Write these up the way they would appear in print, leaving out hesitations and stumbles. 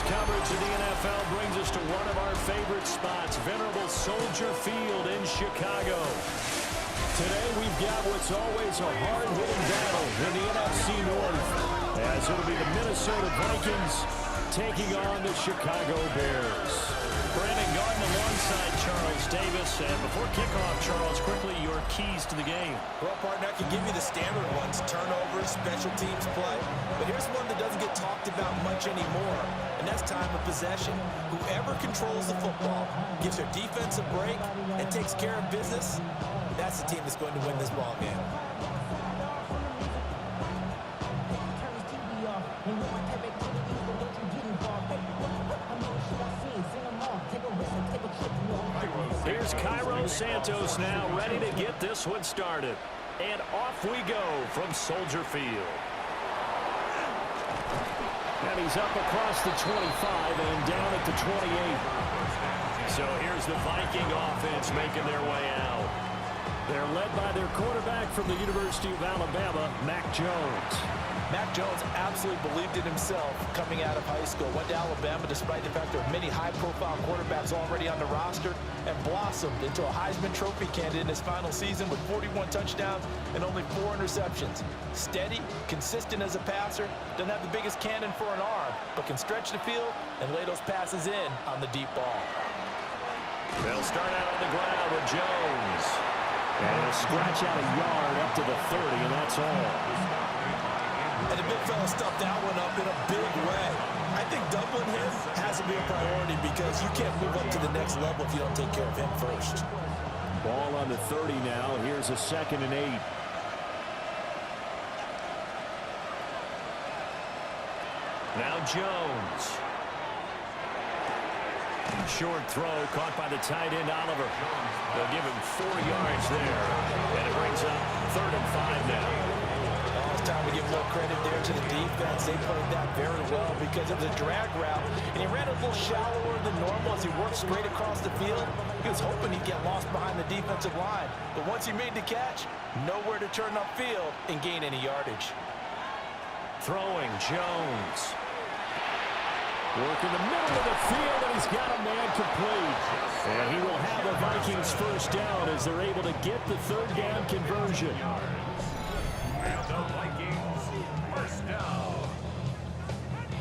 coverage of the NFL brings us to one of our favorite spots, venerable Soldier Field in Chicago. Today we've got what's always a hard-hitting battle in the NFC North, as it'll be the Minnesota Vikings taking on the Chicago Bears. Brandon Garden alongside Charles Davis. And before kickoff, Charles, quickly your keys to the game. Well, partner, I can give you the standard ones, turnovers, special teams play. But here's one that doesn't get talked about much anymore, and that's time of possession. Whoever controls the football, gives their defense a break, and takes care of business, that's the team that's going to win this ball game. Here's Cairo Santos now ready to get this one started. And off we go from Soldier Field. And he's up across the 25 and down at the 28. So here's the Viking offense making their way out. They're led by their quarterback from the University of Alabama, Mac Jones. Mac Jones absolutely believed in himself coming out of high school. Went to Alabama despite the fact there are many high-profile quarterbacks already on the roster, and blossomed into a Heisman Trophy candidate in his final season with 41 touchdowns and only 4 interceptions. Steady, consistent as a passer, doesn't have the biggest cannon for an arm, but can stretch the field and lay those passes in on the deep ball. They'll start out on the ground with Jones. And he'll scratch out a yard up to the 30, and that's all. And the big fella stuffed that one up in a big way. I think doubling him has to be a priority because you can't move up to the next level if you don't take care of him first. Ball on the 30 now. Here's a 2nd and 8. Now Jones. Short throw caught by the tight end, Oliver. They'll give him 4 yards there. And it brings up 3rd and 5 now. It's time to give a little credit there to the defense. They played that very well because of the drag route. And he ran a little shallower than normal as he worked straight across the field. He was hoping he'd get lost behind the defensive line. But once he made the catch, nowhere to turn upfield and gain any yardage. Throwing, Jones. Work in the middle of the field, and he's got a man complete. And he will have the Vikings first down as they're able to get the 3rd down conversion. And the Vikings first down.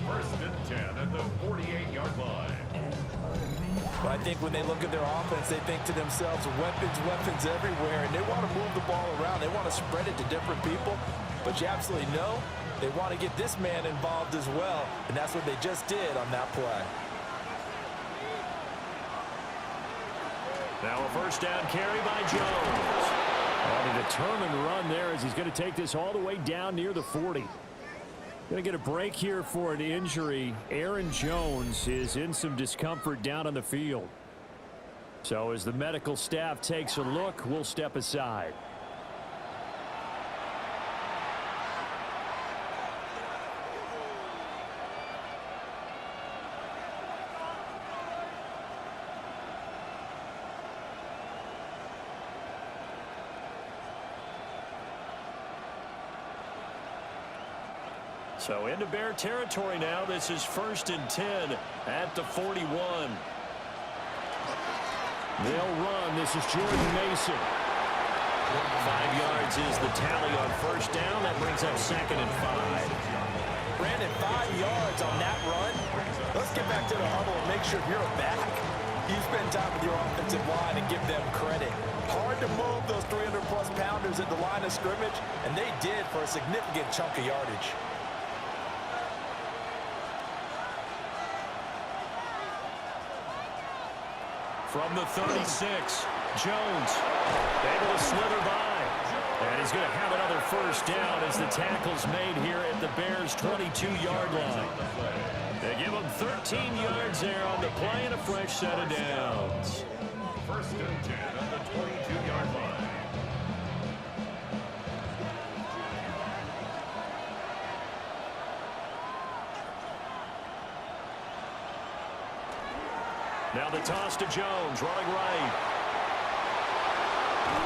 1st and 10 at the 48-yard line. But I think when they look at their offense, they think to themselves, weapons, weapons everywhere. And they want to move the ball around. They want to spread it to different people. But you absolutely know they want to get this man involved as well. And that's what they just did on that play. Now a 1st down carry by Jones. And a determined run there as he's going to take this all the way down near the 40. Going to get a break here for an injury. Aaron Jones is in some discomfort down on the field. So as the medical staff takes a look, we'll step aside. So into Bear territory now. This is 1st and 10 at the 41. They'll run. This is Jordan Mason. 5 yards is the tally on 1st down. That brings up 2nd and 5. Brandon, 5 yards on that run. Let's get back to the huddle and make sure you're back. You spend time with your offensive line and give them credit. Hard to move those 300-plus pounders at the line of scrimmage, and they did for a significant chunk of yardage. From the 36, Jones able to slither by. And he's going to have another 1st down as the tackle's made here at the Bears' 22-yard line. They give him 13 yards there on the play and a fresh set of downs. 1st and 10 at the 22-yard line. Now the toss to Jones, running right.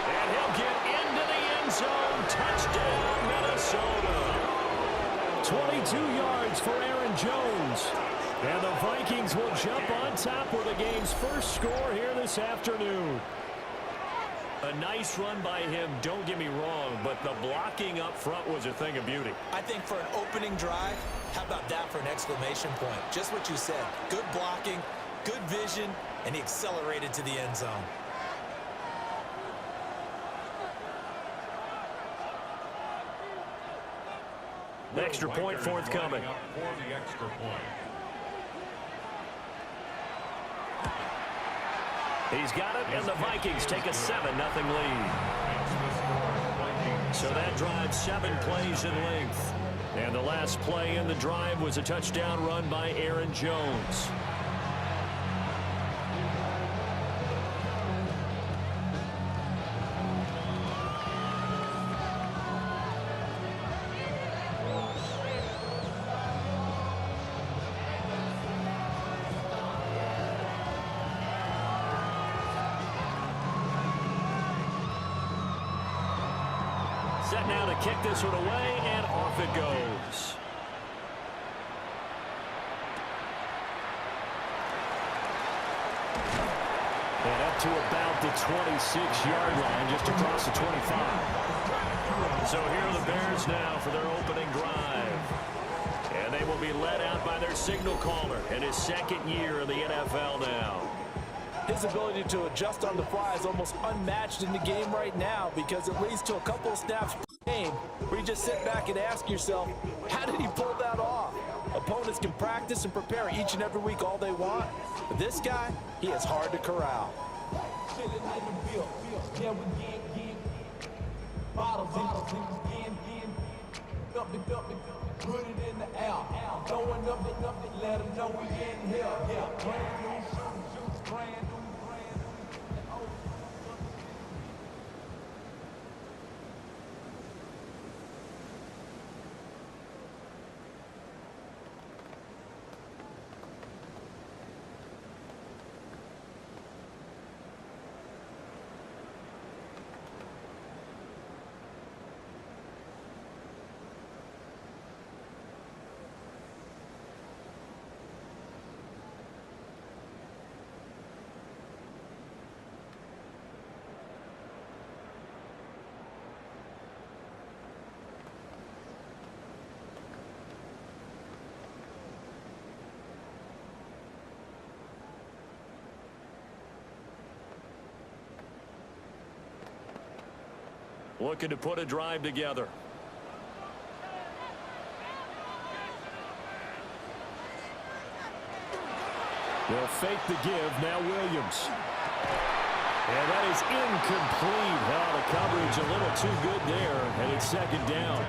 And he'll get into the end zone. Touchdown, Minnesota. 22 yards for Aaron Jones. And the Vikings will jump on top with the game's first score here this afternoon. A nice run by him, don't get me wrong, but the blocking up front was a thing of beauty. I think for an opening drive, how about that for an exclamation point? Just what you said. Good blocking, good vision, and he accelerated to the end zone. Extra point forthcoming. For the extra point. He's got it, and the Vikings take a 7-0 lead. So that drive 7 plays in length. And the last play in the drive was a touchdown run by Aaron Jones. Set now to kick this one away, and off it goes. And up to about the 26-yard line, just across the 25. So here are the Bears now for their opening drive. And they will be led out by their signal caller in his second year in the NFL now. His ability to adjust on the fly is almost unmatched in the game right now because it leads to a couple of snaps per game where you just sit back and ask yourself, how did he pull that off? Opponents can practice and prepare each and every week all they want, but this guy, he is hard to corral. Put it in the air, going up it, let them know we in here. Yeah, brand new shoes, brand new. Looking to put a drive together. They'll fake the give. Now Williams. And that is incomplete. Oh, the coverage a little too good there. And it's second down.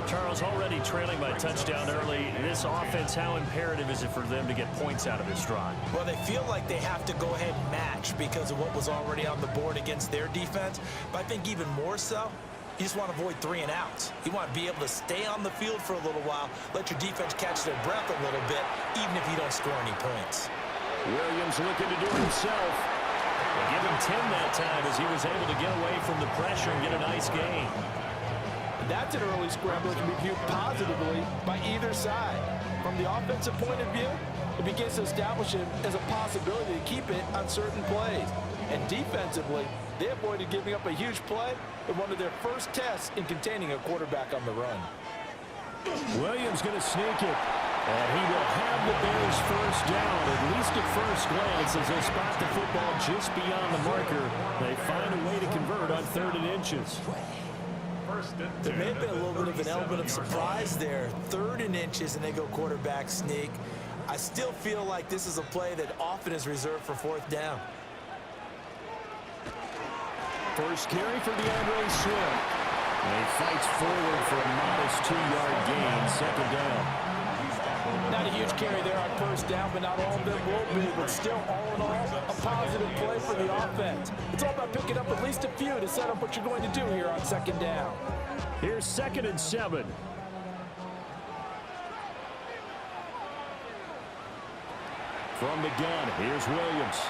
Charles, already trailing by touchdown early. This offense, how imperative is it for them to get points out of this drive? Well, they feel like they have to go ahead and match because of what was already on the board against their defense. But I think even more so, you just want to avoid 3 and outs. You want to be able to stay on the field for a little while, let your defense catch their breath a little bit, even if you don't score any points. Williams looking to do it himself. They give him 10 that time as he was able to get away from the pressure and get a nice gain. That's an early scramble that can be viewed positively by either side. From the offensive point of view, it begins to establish it as a possibility to keep it on certain plays. And defensively, they avoided giving up a huge play in one of their first tests in containing a quarterback on the run. Williams going to sneak it. And he will have the Bears first down, at least at first glance, as they spot the football just beyond the marker. They find a way to convert on 3rd and inches. There may have been a little bit of an element of surprise there. 3rd and inches, and they go quarterback sneak. I still feel like this is a play that often is reserved for 4th down. First carry for DeAndre Swift. And he fights forward for a modest 2-yard gain, 2nd down. Not a huge carry there on 1st down, but not all of them will be. But still, all in all, a positive play for the offense. It's all about picking up at least a few to set up what you're going to do here on 2nd down. Here's 2nd and 7. From the gun, here's Williams.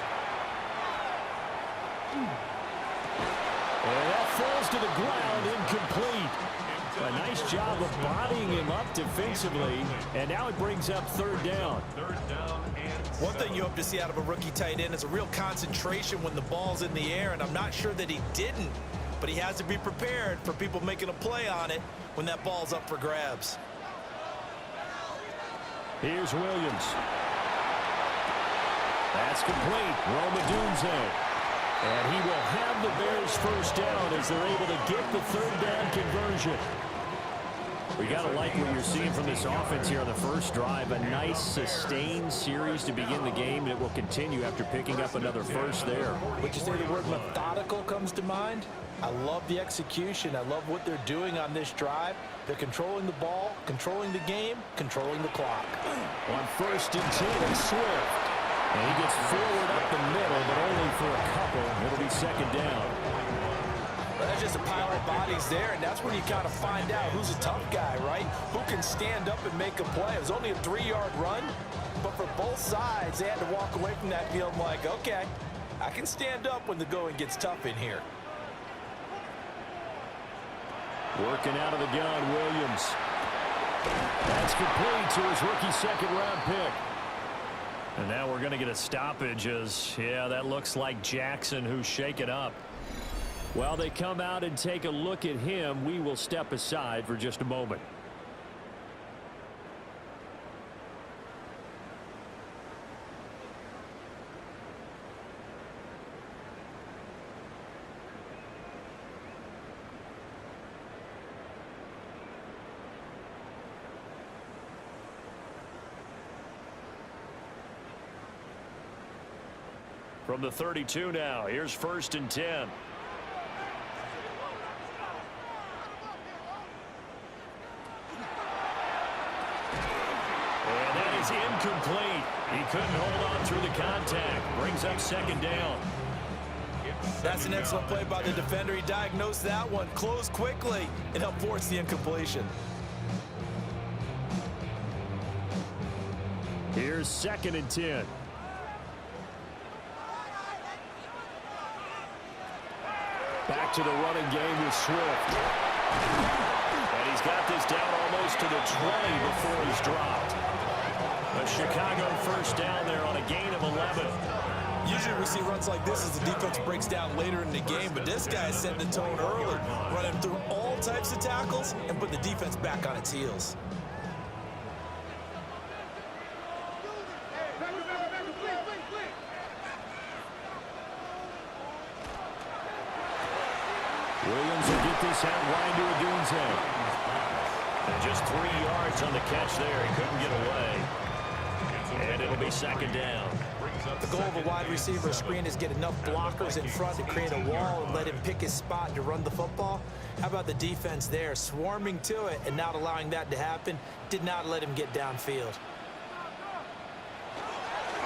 And that falls to the ground, incomplete. A nice job of bodying him up defensively, and now it brings up third down. Third down and One thing you hope to see out of a rookie tight end is a real concentration when the ball's in the air, and I'm not sure that he didn't, but he has to be prepared for people making a play on it when that ball's up for grabs. Here's Williams. That's complete. Roma Dunze. And he will have the Bears first down as they're able to get the third down conversion. We got to like what you're seeing from this offense here on the first drive. A nice sustained series to begin the game, and it will continue after picking up another first there. Would you say the word methodical comes to mind? I love the execution. I love what they're doing on this drive. They're controlling the ball, controlling the game, controlling the clock. On first and 10, Swift. And he gets forward up the middle, but only for a couple. It'll be second down. Well, that's just a pile of bodies there, and that's when you kind of find out who's a tough guy, right? Who can stand up and make a play. It was only a 3-yard run, but for both sides, they had to walk away from that field like, okay, I can stand up when the going gets tough in here. Working out of the gun, Williams. That's complete to his rookie second-round pick. And now we're going to get a stoppage as, yeah, that looks like Jackson who's shaken up. While they come out and take a look at him, we will step aside for just a moment. From the 32 now, here's first and 10. And that is incomplete. He couldn't hold on through the contact. Brings up second down. That's an excellent play by the defender. He diagnosed that one, closed quickly, and helped force the incompletion. Here's second and 10. Back to the running game with Swift. And he's got this down almost to the 20 before he's dropped. A Chicago first down there on a gain of 11. Usually we see runs like this as the defense breaks down later in the game, but this guy is setting the tone early, running through all types of tackles and put the defense back on its heels. Williams will get this out wide to Dunze. And just 3 yards on the catch there. He couldn't get away. And it'll be second down. The goal of a wide receiver screen is get enough blockers in front to create a wall and let him pick his spot to run the football. How about the defense there, swarming to it and not allowing that to happen? Did not let him get downfield.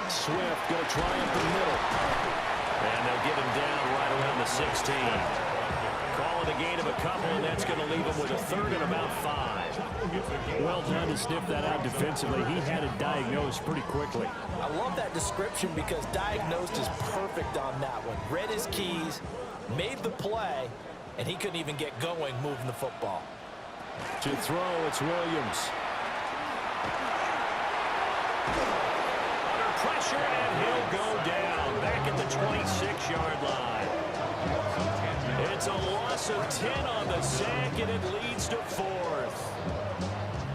Swift going to try up the middle. And they'll get him down right around the 16. Calling a gain of a couple, and that's going to leave him with a third and about 5. Well done to sniff that out defensively. He had it diagnosed pretty quickly. I love that description because diagnosed is perfect on that one. Read his keys, made the play, and he couldn't even get going moving the football. To throw, it's Williams. Under pressure, and he'll go down back at the 26-yard line. It's a loss of 10 on the sack, and it leads to 4th.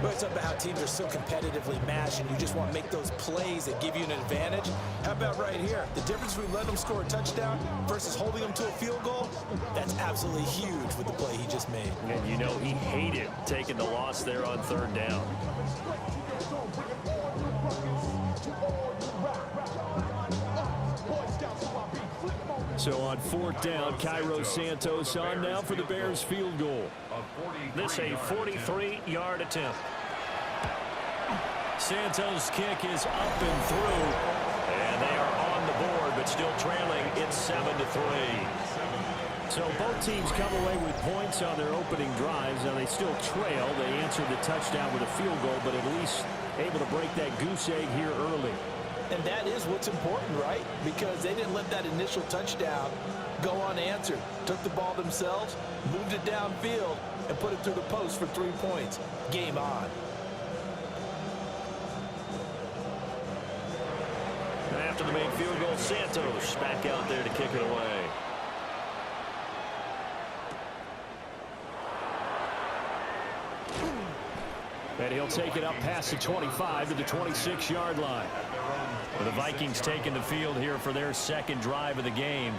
Well, it's about how teams are so competitively matched, and you just want to make those plays that give you an advantage. How about right here? The difference between letting them score a touchdown versus holding them to a field goal, that's absolutely huge with the play he just made. And you know he hated taking the loss there on third down. So on fourth down, Cairo Santos on now for the Bears field goal. This a 43-yard attempt. Santos' kick is up and through. And they are on the board, but still trailing. It's 7-3. So both teams come away with points on their opening drives. Now they still trail. They answered the touchdown with a field goal, but at least able to break that goose egg here early. And that is what's important, right? Because they didn't let that initial touchdown go unanswered. Took the ball themselves, moved it downfield, and put it through the post for 3 points. Game on. And after the main field goal, Santos back out there to kick it away. And he'll take it up past the 25 to the 26-yard line. The Vikings taking the field here for their second drive of the game.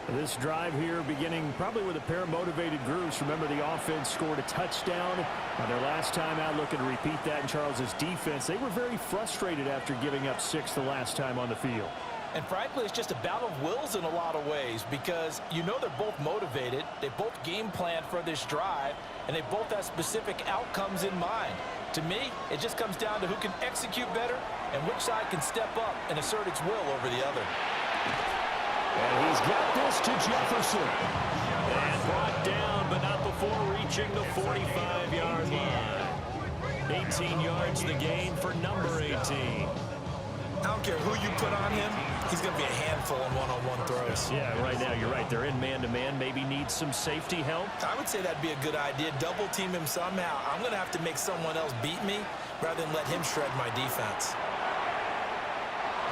This drive here beginning probably with a pair of motivated groups. Remember, the offense scored a touchdown on their last time out, looking to repeat that in Charles's defense. They were very frustrated after giving up 6 the last time on the field. And frankly, it's just a battle of wills in a lot of ways because you know they're both motivated. They both game planned for this drive, and they both have specific outcomes in mind. To me, it just comes down to who can execute better and which side can step up and assert its will over the other. And he's got this to Jefferson. And brought down, but not before reaching the 45-yard line. 18 yards the gain for number 18. I don't care who you put on him, he's going to be a handful in one-on-one throws. Yeah, right now you're right. They're in man-to-man. Maybe need some safety help. I would say that'd be a good idea. Double team him somehow. I'm going to have to make someone else beat me rather than let him shred my defense.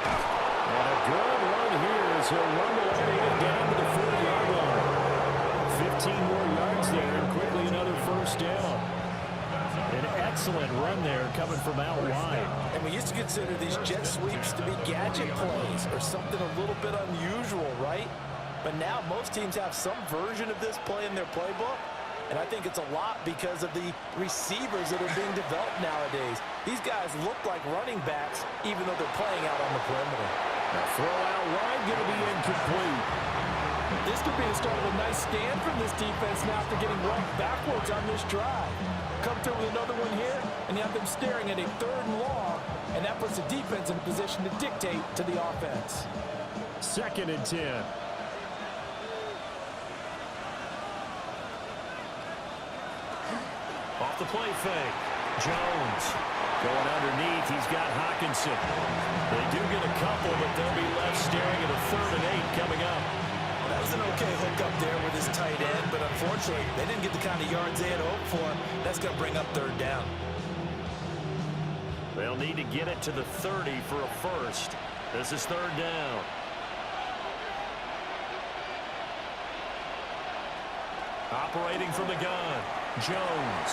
And a good run here as he'll run the area down to the 40-yard line. 15 more yards there and quickly another first down. An excellent run there coming from out wide. And we used to consider these jet sweeps to be gadget plays or something a little bit unusual, right? But now most teams have some version of this play in their playbook. And I think it's a lot because of the receivers that are being developed nowadays. These guys look like running backs even though they're playing out on the perimeter. Now throw out wide, going to be incomplete. This could be the start of a nice stand from this defense now after getting run backwards on this drive. Come through with another one here, and you have them staring at a 3rd and long, and that puts the defense in a position to dictate to the offense. 2nd and 10. Off the play fake. Jones going underneath. He's got Hawkinson. They do get a couple, but they'll be left staring at a 3rd and 8 coming up. That was an okay hook up there with his tight end, but unfortunately, they didn't get the kind of yards they had hoped for. That's going to bring up 3rd down. They'll need to get it to the 30 for a first. This is 3rd down. Operating from the gun, Jones.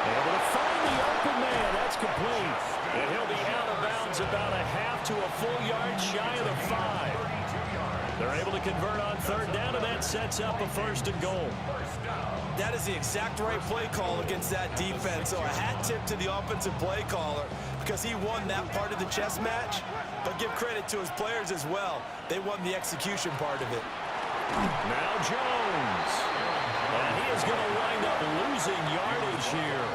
Able to find the open man. That's complete. And he'll be out of bounds about a half to a full yard shy of the 5. They're able to convert on 3rd down, and that sets up a 1st and goal. That is the exact right play call against that defense. So a hat tip to the offensive play caller because he won that part of the chess match. But give credit to his players as well. They won the execution part of it. Now Jones. And he is going to wind up losing yardage here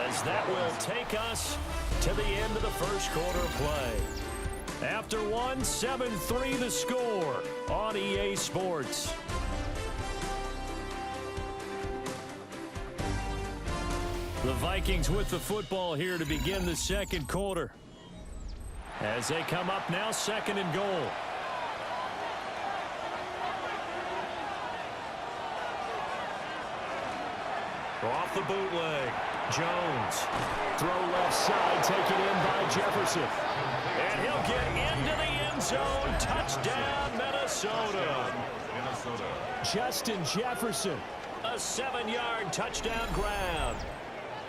as that will take us to the end of the first quarter play. After one, 7-3 the score on EA Sports. The Vikings with the football here to begin the second quarter. As they come up now, 2nd and goal. Off the bootleg, Jones. Throw left side, taken in by Jefferson. And he'll get into the end zone. Touchdown, Minnesota. Justin Jefferson, a 7-yard touchdown grab.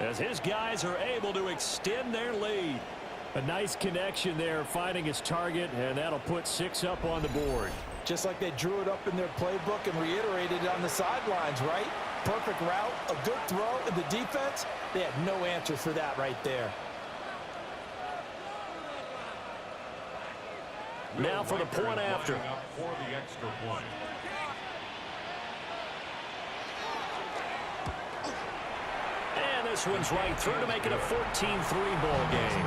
As his guys are able to extend their lead. A nice connection there, finding his target, and that'll put 6 up on the board. Just like they drew it up in their playbook and reiterated it on the sidelines, right? Perfect route, a good throw, and the defense, they had no answer for that right there. Now for the point after. For the extra point. And this one's right through to make it a 14-3 ball game.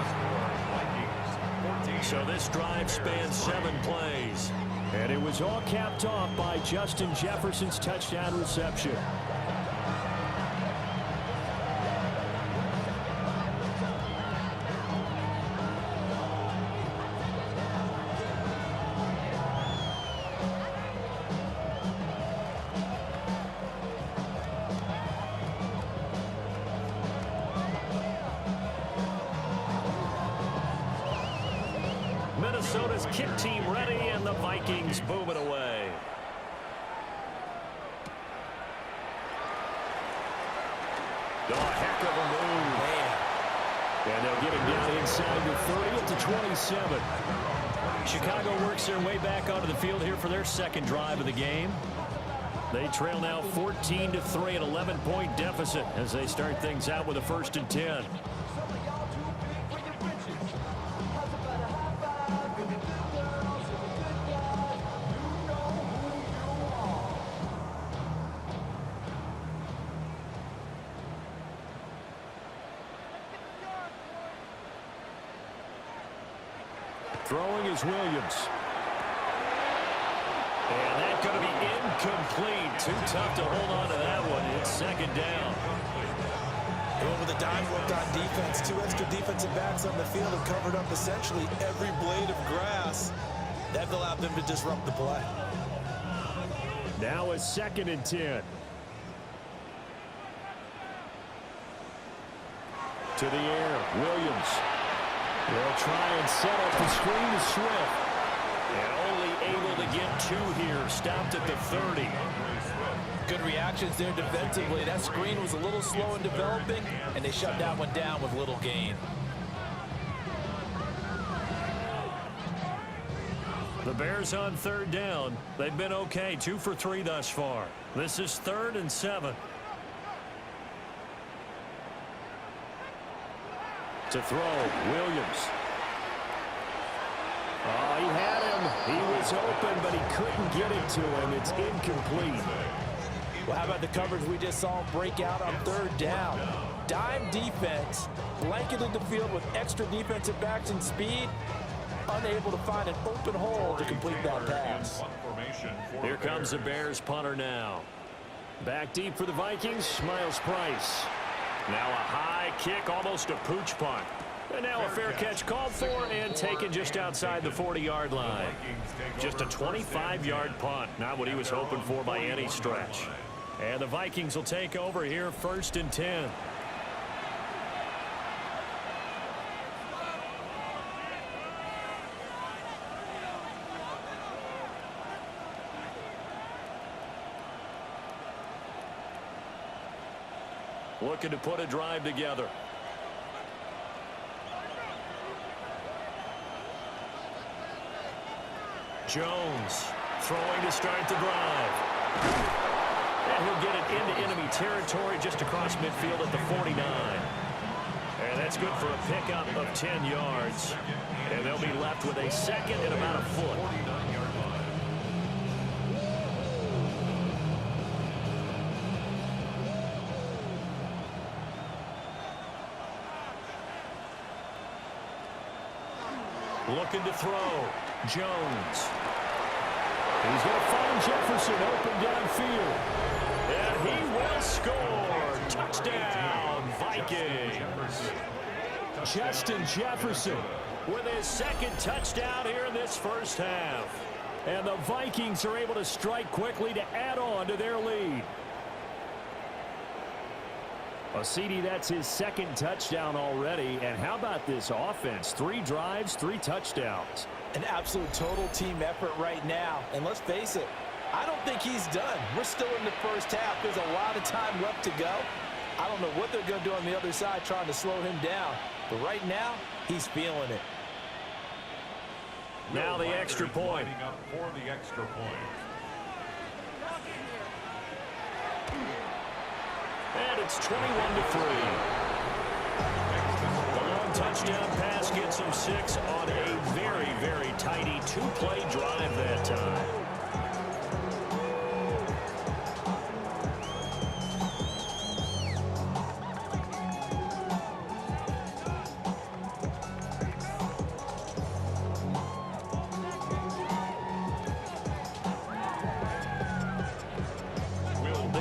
So this drive spans 7 plays. And it was all capped off by Justin Jefferson's touchdown reception. Minnesota's kick team ready, and the Vikings boom it away. Oh, heck of a move. Man. And they'll get him down inside the 30 to 27. Chicago works their way back onto the field here for their second drive of the game. They trail now 14-3, an 11-point deficit as they start things out with a 1st and 10. Throwing is Williams. And that's going to be incomplete. Too tough to hold on to that one. It's 2nd down. Over the dime work on defense. 2 extra defensive backs on the field have covered up essentially every blade of grass. That allowed them to disrupt the play. Now a 2nd and 10. To the air, Williams. They'll try and set up the screen to Swift. And only able to get 2 here. Stopped at the 30. Good reactions there defensively. That screen was a little slow in developing, and they shut that one down with little gain. The Bears on 3rd down. They've been okay. 2 for 3 thus far. This is 3rd and 7. To throw, Williams. Oh, he had him. He was open, but he couldn't get it to him. It's incomplete. Well, how about the coverage we just saw break out on 3rd down? Dime defense, blanketed the field with extra defensive backs and speed, unable to find an open hole to complete that pass. Here comes the Bears punter now. Back deep for the Vikings, Miles Price. Now a high kick, almost a pooch punt. And now a fair catch called for and taken just outside the 40-yard line. Just a 25-yard punt, not what he was hoping for by any stretch. And the Vikings will take over here 1st and 10. Looking to put a drive together. Jones throwing to start the drive. And he'll get it into enemy territory just across midfield at the 49. And that's good for a pickup of 10 yards. And they'll be left with a 2nd and about a foot. Looking to throw. Jones. He's going to find Jefferson open downfield. And he will score. Touchdown, Vikings. Justin Jefferson with his 2nd touchdown here in this 1st half. And the Vikings are able to strike quickly to add on to their lead. Well, CD, that's his 2nd touchdown already. And how about this offense? 3 drives, 3 touchdowns. An absolute total team effort right now. And let's face it, I don't think he's done. We're still in the 1st half. There's a lot of time left to go. I don't know what they're going to do on the other side trying to slow him down. But right now, he's feeling it. Now the extra point. For the extra point. And it's 21-3. The long touchdown pass gets him 6 on a very, very tidy 2-play drive that time.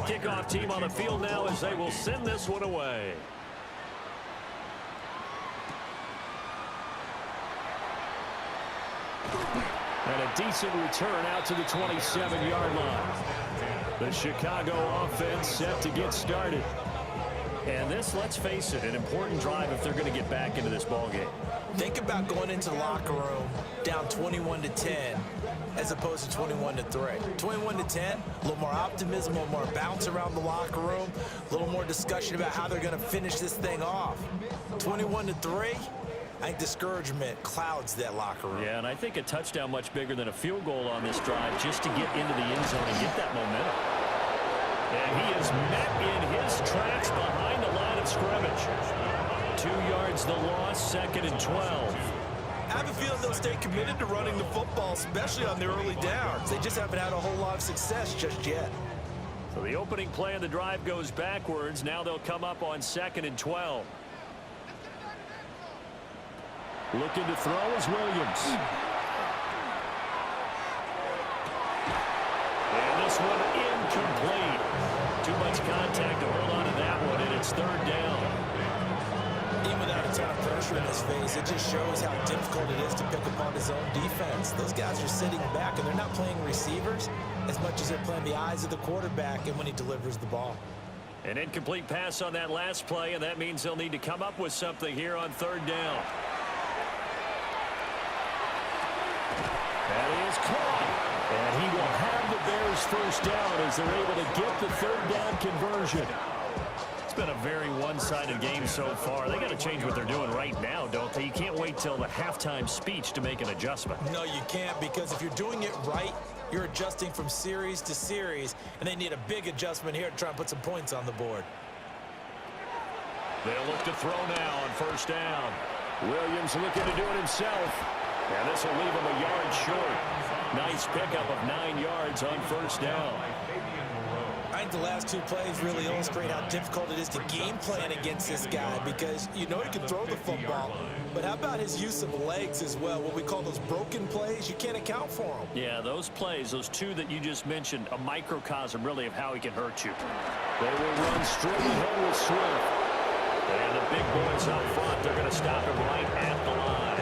Kickoff team on the field now as they will send this one away. And a decent return out to the 27-yard line. The Chicago offense set to get started. And this, let's face it, an important drive if they're going to get back into this ballgame. Think about going into the locker room down 21-10 as opposed to 21-3. 21-10, a little more optimism, a little more bounce around the locker room, a little more discussion about how they're going to finish this thing off. 21-3, I think discouragement clouds that locker room. Yeah, and I think a touchdown much bigger than a field goal on this drive just to get into the end zone and get that momentum. And he is met in his tracks behind the line of scrimmage. 2 yards the loss, 2nd and 12. I have a feeling they'll stay committed to running the football, especially on their early downs. They just haven't had a whole lot of success just yet. So the opening play of the drive goes backwards. Now they'll come up on 2nd and 12. Looking to throw is Williams. And this one incomplete. Too much contact to hold on to that one, and it's 3rd down. Even without a ton of pressure in his face, it just shows how difficult it is to pick upon his own defense. Those guys are sitting back, and they're not playing receivers as much as they're playing the eyes of the quarterback and when he delivers the ball. An incomplete pass on that last play, and that means they'll need to come up with something here on 3rd down. That is caught. And he will have the Bears first down as they're able to get the 3rd down conversion. It's been a very one-sided game so far. They got to change what they're doing right now, don't they? You can't wait till the halftime speech to make an adjustment. No, you can't, because if you're doing it right, you're adjusting from series to series, and they need a big adjustment here to try and put some points on the board. They'll look to throw now on 1st down. Williams looking to do it himself. And this will leave him a yard short. Nice pickup of 9 yards on 1st down. I think the last 2 plays really illustrate how difficult it is to game plan against this guy, because you know he can throw the football, but how about his use of legs as well? What we call those broken plays, you can't account for them. Yeah, those plays, those 2 that you just mentioned, a microcosm really of how he can hurt you. They will run straight ahead with Swift. And the big boys up front, they're going to stop him right at the line.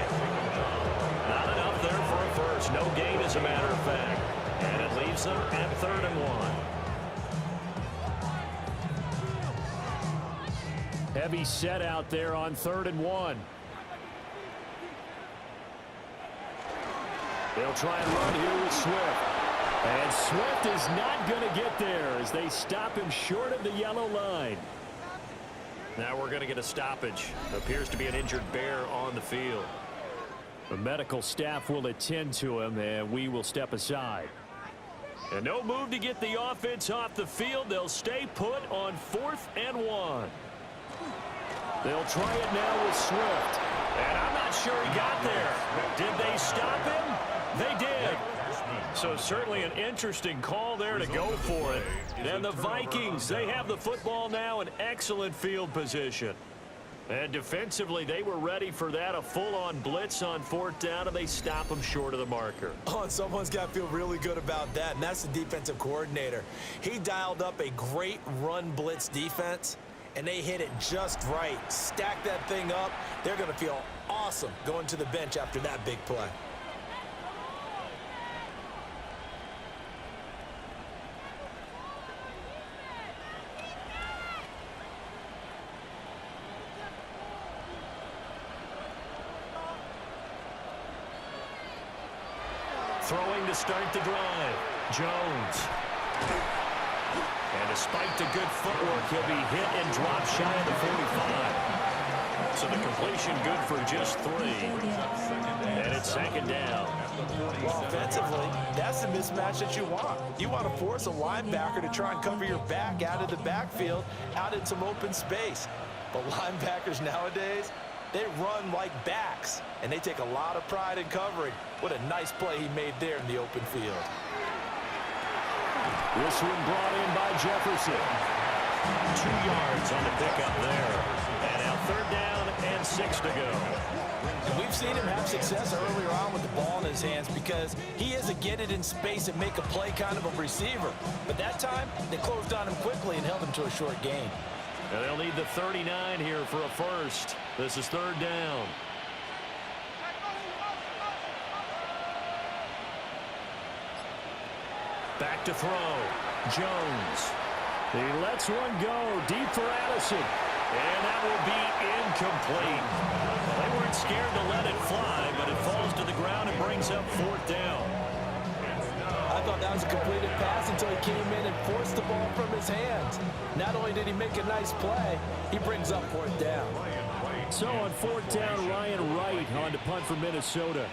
Not enough there for a first. No gain, as a matter of fact. And it leaves them at 3rd and 1. Heavy set out there on 3rd and 1. They'll try and run here with Swift. And Swift is not going to get there as they stop him short of the yellow line. Now we're going to get a stoppage. Appears to be an injured Bear on the field. The medical staff will attend to him, and we will step aside. And no move to get the offense off the field. They'll stay put on 4th and 1. They'll try it now with Swift. And I'm not sure he got there. Did they stop him? They did. So certainly an interesting call there to go for it. And the Vikings, they have the football now in excellent field position. And defensively, they were ready for that, a full-on blitz on 4th down, and they stop them short of the marker. Oh, and someone's got to feel really good about that, and that's the defensive coordinator. He dialed up a great run blitz defense, and they hit it just right. Stack that thing up. They're going to feel awesome going to the bench after that big play. Throwing to start the drive, Jones. And despite the good footwork, he'll be hit and dropped shy of the 45. So the completion good for just 3. And it's 2nd down. Well, offensively, that's the mismatch that you want. You want to force a linebacker to try and cover your back out of the backfield, out in some open space. But linebackers nowadays, they run like backs, and they take a lot of pride in covering. What a nice play he made there in the open field. This one brought in by Jefferson. 2 yards on the pickup there. And now 3rd down and 6 to go. And we've seen him have success earlier on with the ball in his hands because he is a get it in space and make a play kind of a receiver. But that time, they closed on him quickly and held him to a short gain. And they'll need the 39 here for a first. This is 3rd down. Back to throw. Jones. He lets one go deep for Addison. And that will be incomplete. Well, they weren't scared to let it fly, but it falls to the ground and brings up fourth down. I thought that was a completed pass until he came in and forced the ball from his hands. Not only did he make a nice play, he brings up fourth down. So on fourth down, Ryan Wright on to punt for Minnesota.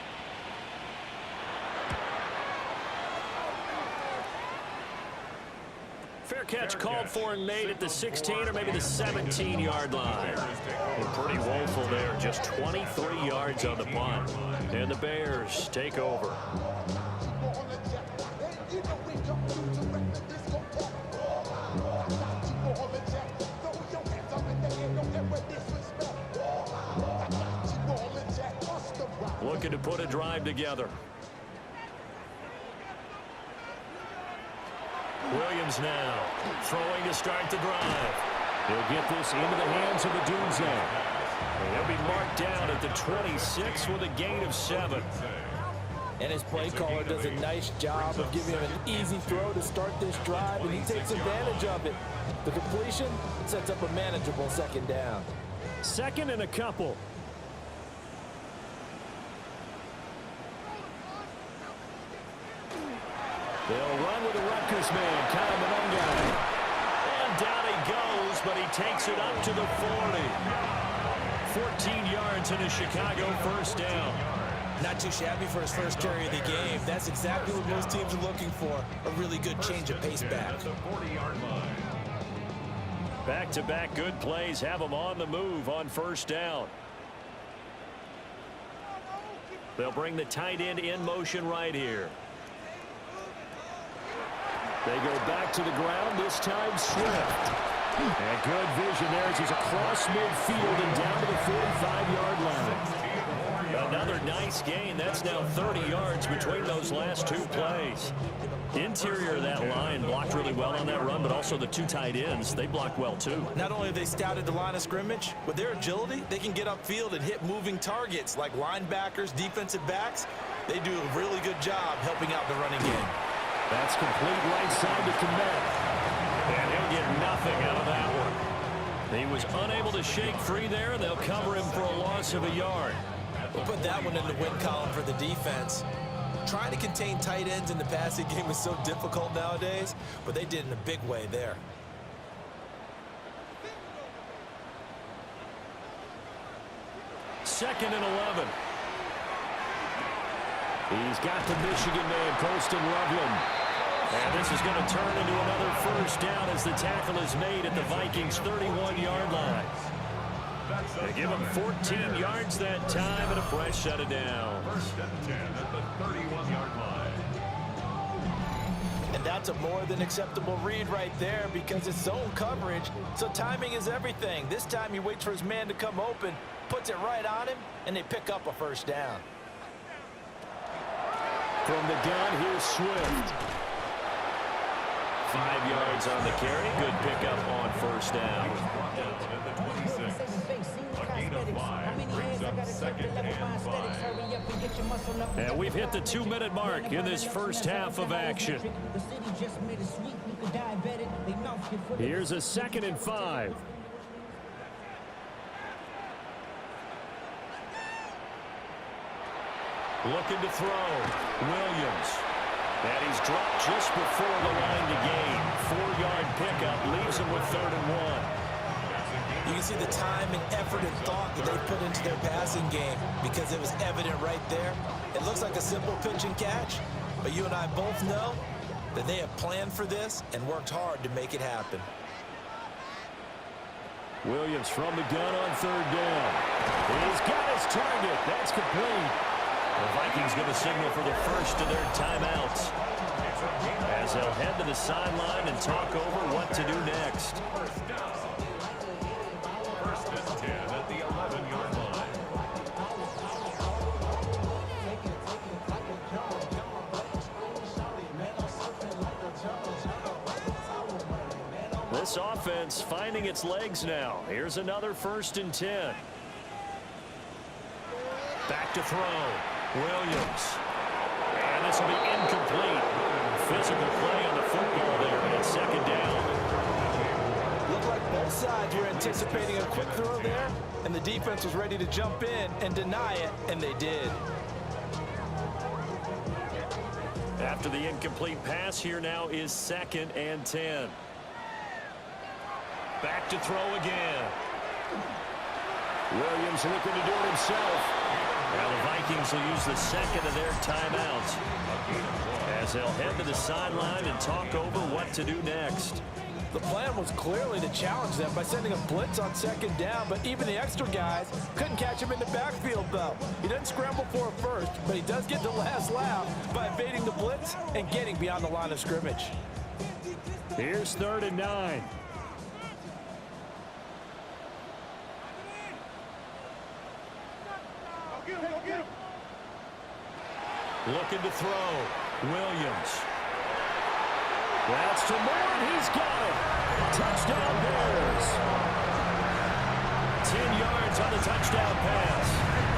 Fair catch called for and made at the 16 or maybe the 17-yard line. And pretty woeful there, just 23 yards on the punt. And the Bears take over. Looking to put a drive together. Williams now throwing to start the drive. He'll get this into the hands of Odunze. He'll be marked down at the 26 with a gain of 7. And his play caller does a nice job of giving him an easy throw to start this drive, and he takes advantage of it. The completion sets up a manageable second down. Second and a couple. They'll run with the Rutgers man, Kyle Mononga. And down he goes, but he takes it up to the 40. 14 yards and a Chicago first down. Not too shabby for his first carry of the game. That's exactly what most teams are looking for, a really good change of pace back. Back-to-back good plays have them on the move on first down. They'll bring the tight end in motion right here. They go back to the ground, this time Swift. And good vision there as he's across midfield and down to the 45-yard line. Another nice gain. That's now 30 yards between those last two plays. Interior of that line blocked really well on that run, but also the two tight ends, they blocked well too. Not only have they scouted the line of scrimmage, with their agility, they can get upfield and hit moving targets like linebackers, defensive backs. They do a really good job helping out the running game. That's complete right side to Komet. And he'll get nothing out of that one. He was unable to shake free there, and they'll cover him for a loss of a yard. We'll put that one in the win column for the defense. Trying to contain tight ends in the passing game is so difficult nowadays, but they did in a big way there. Second and 11. He's got the Michigan man, Colston Loveland. And this is going to turn into another first down as the tackle is made at the Vikings' 31-yard line. They give him 14 yards that time and a fresh set of downs. First and 10 at the 31-yard line. And that's a more than acceptable read right there because it's zone coverage, so timing is everything. This time he waits for his man to come open, puts it right on him, and they pick up a first down. From the gun, here's Swift. 5 yards on the carry. Good pickup on first down. Brought down at the 26. A gain of 5 brings up second and 5. And we've hit the 2-minute mark in this first half of action. Here's a second and 5. Looking to throw. Williams. And he's dropped just before the line to gain. 4-yard pickup leaves him with 3rd and 1. You can see the time and effort and thought that they put into their passing game because it was evident right there. It looks like a simple pitch and catch, but you and I both know that they have planned for this and worked hard to make it happen. Williams from the gun on 3rd down. He's got his target. That's complete. The Vikings going to signal for the first of their timeouts as they'll head to the sideline and talk over what to do next. First down. First and 10 at the 11-yard line. This offense finding its legs now. Here's another 1st and 10. Back to throw. Williams. And this will be incomplete. Physical play on the football there, and it's 2nd down. Looked like Both sides were anticipating a quick throw there, and the defense was ready to jump in and deny it, and they did. After the incomplete pass, here now is 2nd and 10. Back to throw again. Williams looking to do it himself. Now the Vikings will use the second of their timeouts as they'll head to the sideline and talk over what to do next. The plan was clearly to challenge them by sending a blitz on 2nd down, but even the extra guys couldn't catch him in the backfield, though. He doesn't scramble for it first, but he does get the last laugh by evading the blitz and getting beyond the line of scrimmage. Here's 3rd and 9. Looking to throw. Williams. That's to Moore, and he's got it. Touchdown Bears. 10 yards on the touchdown pass.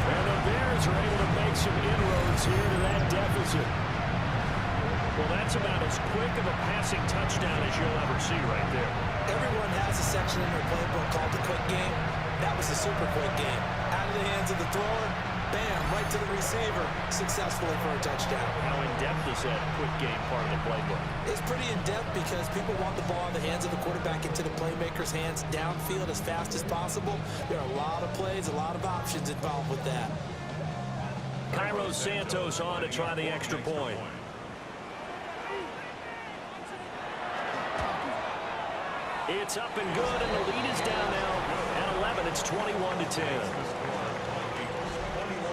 And the Bears are able to make some inroads here to that deficit. Well, that's about as quick of a passing touchdown as you'll ever see right there. Everyone has a section in their playbook called the quick game. That was a super quick game. Out of the hands of the thrower, bam, right to the receiver, successfully for a touchdown. How in-depth is that quick game part of the playbook? It's pretty in-depth because people want the ball in the hands of the quarterback into the playmaker's hands downfield as fast as possible. There are a lot of plays, a lot of options involved with that. Cairo Santos on to try the extra point. It's up and good, and the lead is down now at 11. It's 21-10.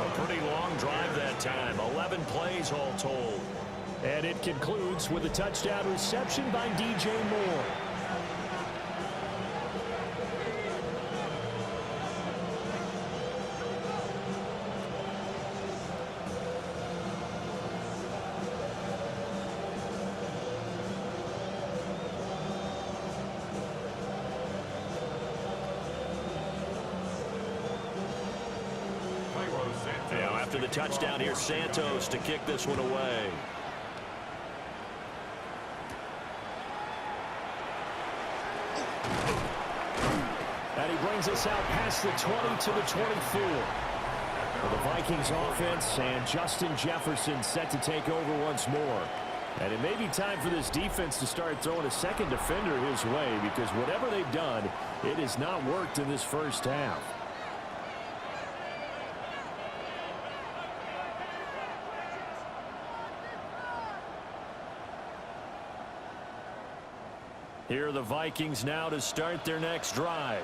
A pretty long drive that time. 11 plays all told. And it concludes with a touchdown reception by DJ Moore. Now after the touchdown, here's Santos to kick this one away. And he brings us out past the 20 to the 24. Well, the Vikings offense and Justin Jefferson set to take over once more. And it may be time for this defense to start throwing a second defender his way, because whatever they've done, it has not worked in this first half. Here are the Vikings now to start their next drive.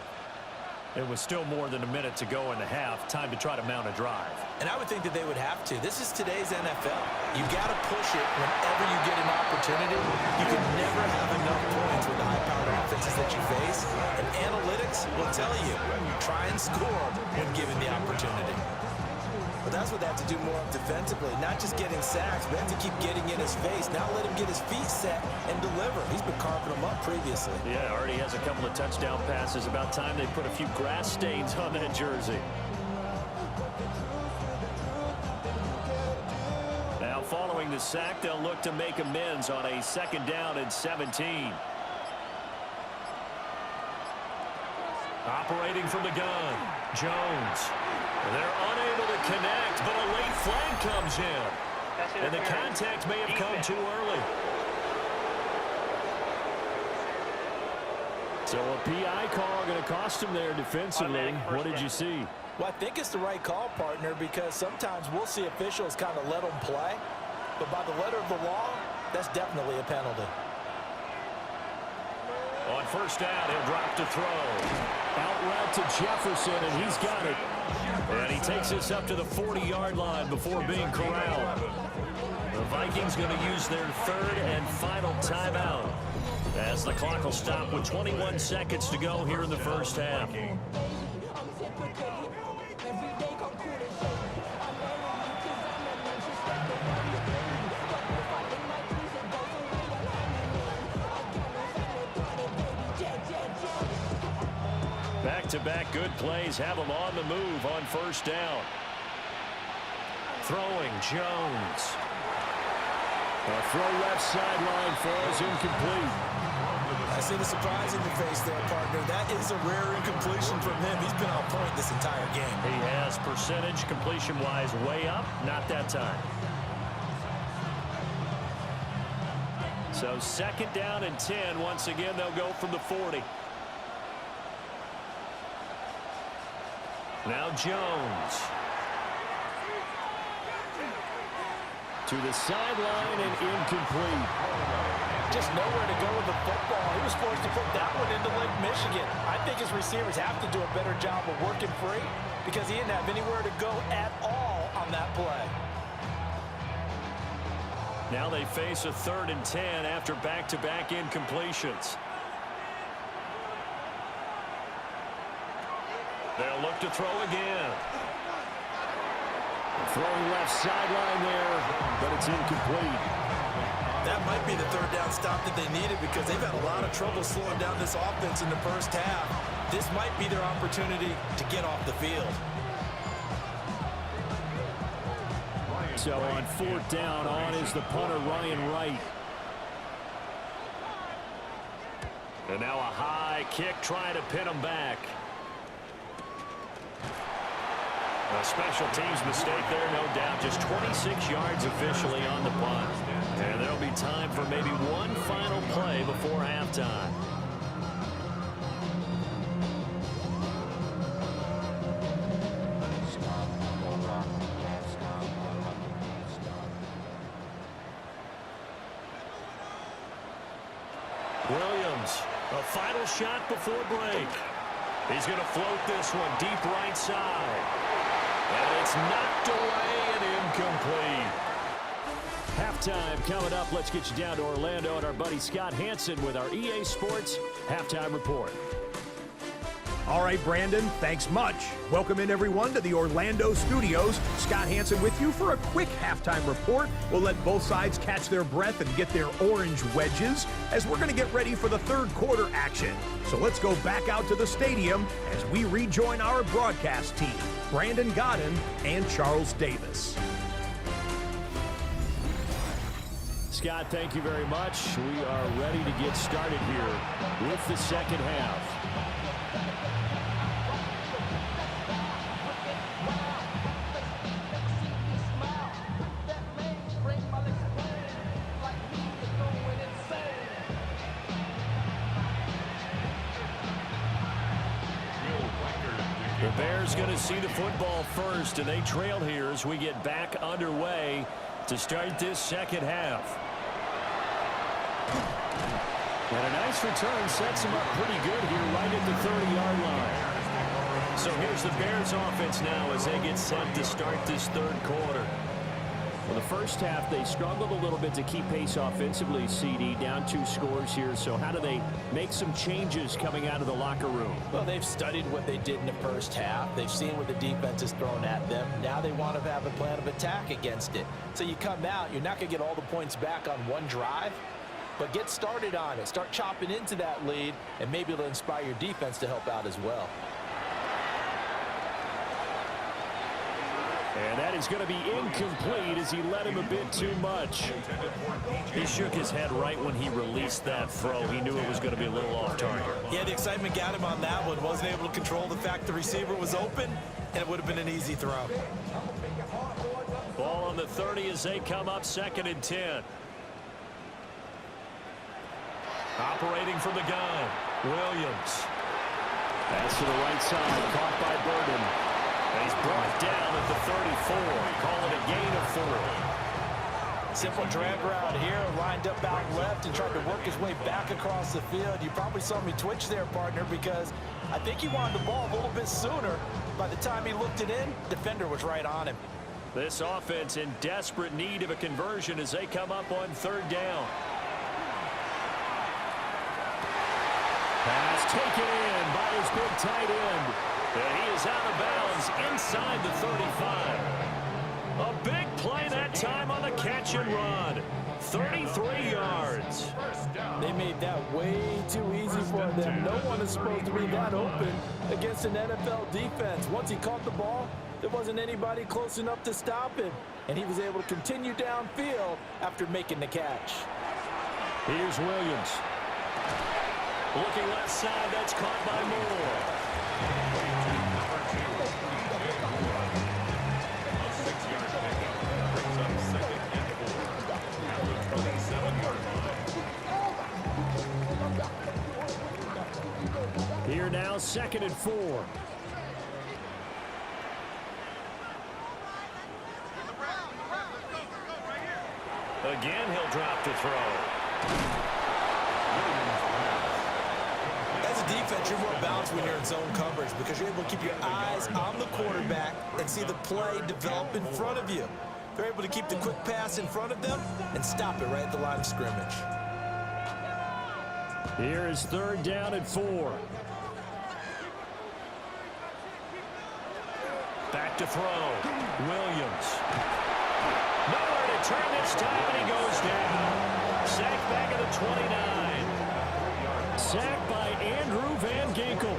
It was still more than a minute to go in the half. Time to try to mount a drive. And I would think that they would have to. This is today's NFL. You got to push it whenever you get an opportunity. You can never have enough points with the high-powered offenses that you face. And analytics will tell you, try and score when given the opportunity. But that's what they have to do more of defensively. Not just getting sacks, but have to keep getting in his face. Now let him get his feet set and deliver. He's been carving them up previously. Yeah, already has a couple of touchdown passes. About time they put a few grass stains on that jersey. Now following the sack, they'll look to make amends on a 2nd down and 17. Operating from the gun, Jones. They're unable to connect, but a late flag comes in. And the contact may have come too early. So a PI call going to cost him there defensively. What did you see? Well, I think it's the right call, partner, because sometimes we'll see officials kind of let them play. But by the letter of the law, that's definitely a penalty. On 1st down, he'll drop to throw. Out route to Jefferson, and he's got it. And he takes this up to the 40-yard line before being corralled. The Vikings going to use their 3rd and final timeout, as the clock will stop with 21 seconds to go here in the first half. Back-to-back good plays have them on the move on 1st down. Throwing, Jones. A throw left sideline falls incomplete. I see the surprise in your face there, partner. That is a rare incompletion from him. He's been on point this entire game. He has percentage completion-wise way up, not that time. So second down and 10. Once again, they'll go from the 40. Now Jones. To the sideline and incomplete. Just nowhere to go with the football. He was forced to put that one into Lake Michigan. I think his receivers have to do a better job of working free because he didn't have anywhere to go at all on that play. Now they face a 3rd and 10 after back-to-back incompletions. They'll look to throw again. Throwing left sideline there, but it's incomplete. That might be the 3rd down stop that they needed because they've had a lot of trouble slowing down this offense in the first half. This might be their opportunity to get off the field. So on 4th down, on is the punter, Ryan Wright. And now a high kick trying to pin him back. A special teams mistake there, no doubt. Just 26 yards officially on the punt. And there'll be time for maybe one final play before halftime. Williams, a final shot before break. He's going to float this one deep right side. And it's knocked away and incomplete. Halftime coming up. Let's get you down to Orlando and our buddy Scott Hansen with our EA Sports Halftime Report. All right, Brandon, thanks much. Welcome in, everyone, to the Orlando studios. Scott Hansen with you for a quick halftime report. We'll let both sides catch their breath and get their orange wedges as we're going to get ready for the 3rd quarter action. So let's go back out to the stadium as we rejoin our broadcast team, Brandon Godden and Charles Davis. Scott, thank you very much. We are ready to get started here with the second half. The Bears going to see the football first, and they trail here as we get back underway to start this second half. And a nice return sets them up pretty good here right at the 30-yard line. So here's the Bears offense now as they get set to start this 3rd quarter. Well, the first half, they struggled a little bit to keep pace offensively, CD, down 2 scores here. So how do they make some changes coming out of the locker room? Well, they've studied what they did in the first half. They've seen what the defense is throwing at them. Now they want to have a plan of attack against it. So you come out, you're not going to get all the points back on one drive, but get started on it. Start chopping into that lead, and maybe it'll inspire your defense to help out as well. And that is going to be incomplete as he led him a bit too much. He shook his head right when he released that throw. He knew it was going to be a little off target. Yeah, the excitement got him on that one. Wasn't able to control the fact the receiver was open, and it would have been an easy throw. Ball on the 30 as they come up 2nd and 10. Operating from the gun, Williams. Pass to the right side, caught by Burden. And he's brought down at the 34. Call it a gain of 4. Simple drag route here, lined up out left and tried to work his way back across the field. You probably saw me twitch there, partner, because I think he wanted the ball a little bit sooner. By the time he looked it in, defender was right on him. This offense in desperate need of a conversion as they come up on 3rd down. Pass taken in by his big tight end. And he is out of bounds inside the 35. A big play that time on the catch and run. 33 yards. They made that way too easy for them. No one is supposed to be that open against an NFL defense. Once he caught the ball, there wasn't anybody close enough to stop him. And he was able to continue downfield after making the catch. Here's Williams. Looking left side, that's caught by Moore. Number 2. A 6-yard pickup brings up 2nd and 4 at the 27-yard line. Here now, 2nd and 4. Again, he'll drop to throw. As a defense, you're more balanced when you're in zone coverage because you're able to keep your eyes on the quarterback and see the play develop in front of you. They're able to keep the quick pass in front of them and stop it right at the line of scrimmage. Here is 3rd down and 4. Back to throw. Williams. Nowhere to turn this time, and he goes down. Sacked back at the 29. Sacked by Andrew Van Ginkel.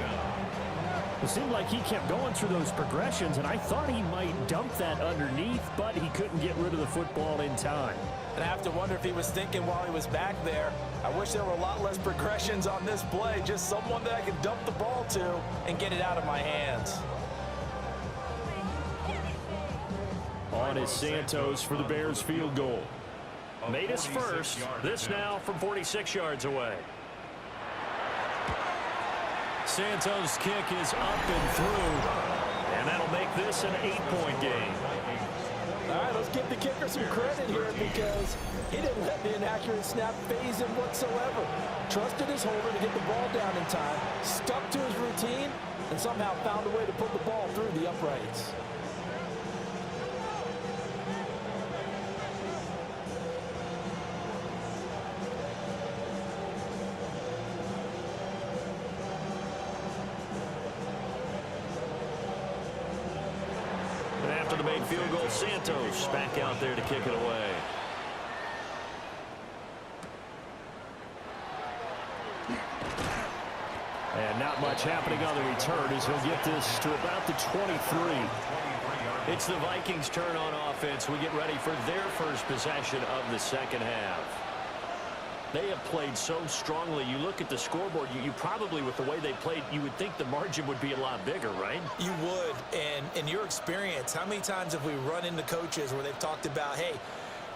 It seemed like he kept going through those progressions, and I thought he might dump that underneath, but he couldn't get rid of the football in time. And I have to wonder if he was thinking while he was back there, I wish there were a lot less progressions on this play, just someone that I could dump the ball to and get it out of my hands. On is Santos for the Bears field goal. Made his first. This now from 46 yards away. Santos' kick is up and through. And that'll make this an 8-point game. All right, let's give the kicker some credit here because he didn't let the inaccurate snap phase him whatsoever. Trusted his holder to get the ball down in time, stuck to his routine, and somehow found a way to put the ball through the uprights. The made field goal, Santos back out there to kick it away. And not much happening on the return as he'll get this to about the 23. It's the Vikings' turn on offense. We get ready for their first possession of the second half. They have played so strongly. You look at the scoreboard, you probably, with the way they played, you would think the margin would be a lot bigger, right? You would. And in your experience, how many times have we run into coaches where they've talked about, hey,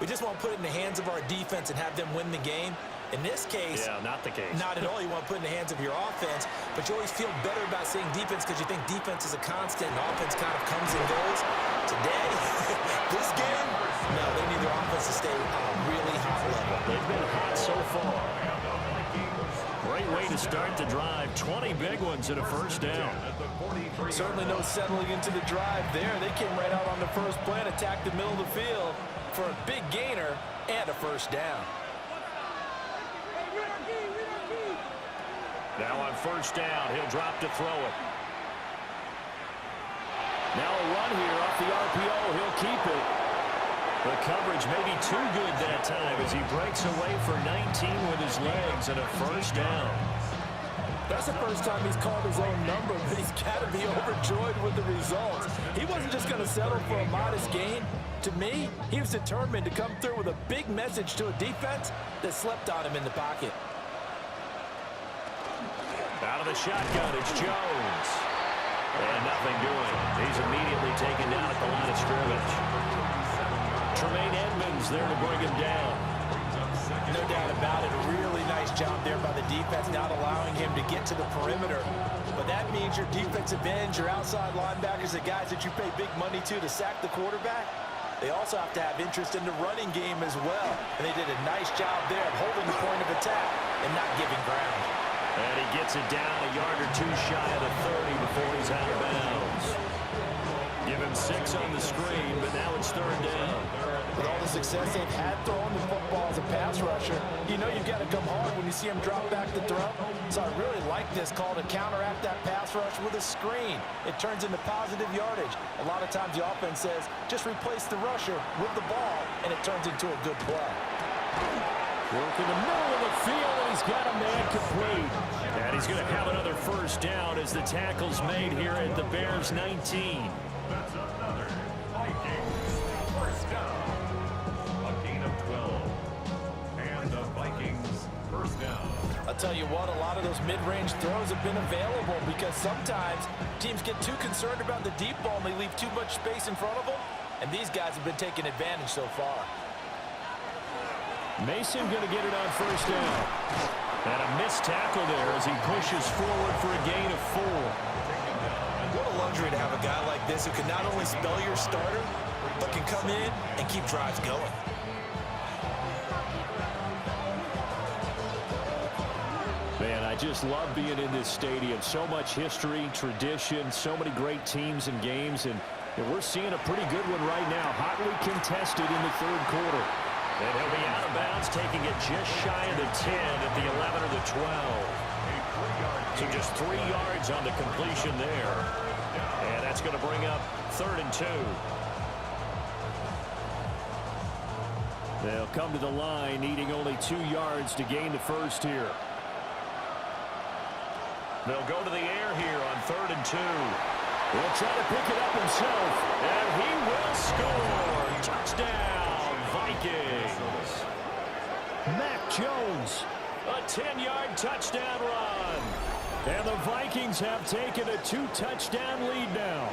we just want to put it in the hands of our defense and have them win the game? In this case, yeah, not the case. Not at all. You want to put it in the hands of your offense, but you always feel better about saying defense because you think defense is a constant and offense kind of comes and goes. Today, this game, no, they need their offense to stay on a really high level. They've been hot so far. Great way to start the drive. 20 big ones and a first down. Certainly no settling into the drive there. They came right out on the first play and attacked the middle of the field for a big gainer and a first down. Now on first down, he'll drop to throw it. Now a run here off the RPO. He'll keep it. The coverage may be too good that time as he breaks away for 19 with his legs and a first down. That's the first time he's called his own number, but he's got to be overjoyed with the results. He wasn't just going to settle for a modest gain. To me, he was determined to come through with a big message to a defense that slept on him in the pocket. Out of the shotgun, it's Jones. And nothing doing. He's immediately taken down at the line of scrimmage. Tremaine Edmonds there to bring him down. No doubt about it. A really nice job there by the defense, not allowing him to get to the perimeter. But that means your defensive ends, your outside linebackers, the guys that you pay big money to sack the quarterback, they also have to have interest in the running game as well. And they did a nice job there of holding the point of attack and not giving ground. And he gets it down a yard or two shy of the 30 before he's out of bounds. Give him 6 on the screen, but now it's third down. With all the success they've had throwing the football as a pass rusher, you know you've got to come hard when you see him drop back to throw. So I really like this call to counteract that pass rush with a screen. It turns into positive yardage. A lot of times the offense says, just replace the rusher with the ball, and it turns into a good play. Work in the middle of the field, and he's got a man complete. And he's going to have another first down as the tackle's made here at the Bears 19. That's another Vikings first down. A gain of 12. And the Vikings first down. I'll tell you what, a lot of those mid-range throws have been available because sometimes teams get too concerned about the deep ball and they leave too much space in front of them, and these guys have been taking advantage so far. Mason going to get it on first down. And a missed tackle there as he pushes forward for a gain of 4. What a luxury to have a guy like this who can not only spell your starter, but can come in and keep drives going. Man, I just love being in this stadium. So much history, tradition, so many great teams and games, and we're seeing a pretty good one right now. Hotly contested in the third quarter. And he'll be out of bounds, taking it just shy of the 10 at the 11 or the 12. So just 3 yards on the completion there. And that's going to bring up 3rd and 2. They'll come to the line, needing only 2 yards to gain the first here. They'll go to the air here on 3rd and 2. He'll try to pick it up himself, and he will score. Touchdown, Vikings. Mac Jones, a 10-yard touchdown run. And the Vikings have taken a 2-touchdown lead now.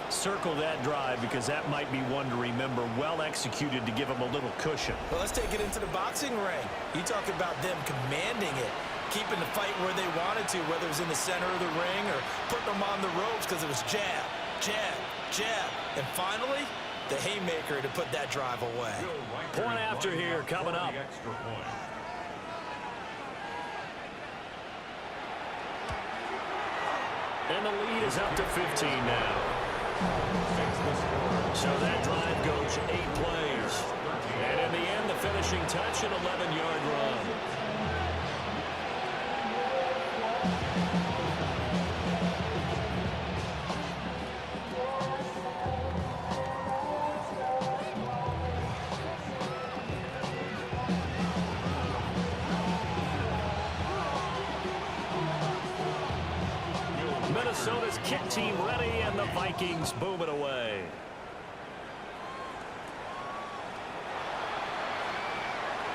Circle that drive because that might be one to remember. Well executed to give them a little cushion. Well, let's take it into the boxing ring. You talk about them commanding it, keeping the fight where they wanted to, whether it was in the center of the ring or putting them on the ropes because it was jab, jab, jab. And finally, the haymaker to put that drive away. Point after here coming up. And the lead is up to 15 now. So that drive goes 8 plays. And in the end, the finishing touch, an 11-yard run. Minnesota's kick team ready, and the Vikings boom it away.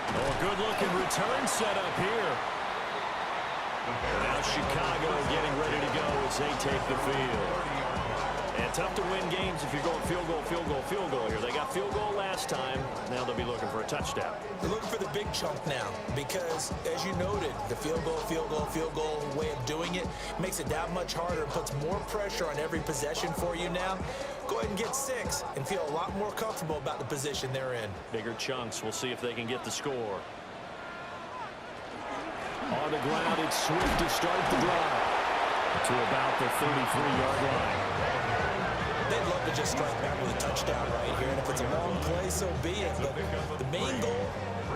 Oh, a good-looking return set up here. Now Chicago getting ready to go as they take the field. And tough to win games if you're going field goal, field goal, field goal here. They got field goal last time. Now they'll be looking for a touchdown. They're looking for the big chunk now because, as you noted, the field goal way of doing it makes it that much harder and puts more pressure on every possession for you now. Go ahead and get 6 and feel a lot more comfortable about the position they're in. Bigger chunks. We'll see if they can get the score. On the ground, it's Swift to start the drive to about the 33-yard line. They'd love to just strike back with a touchdown right here, and if it's a long play, so be it. But the main goal,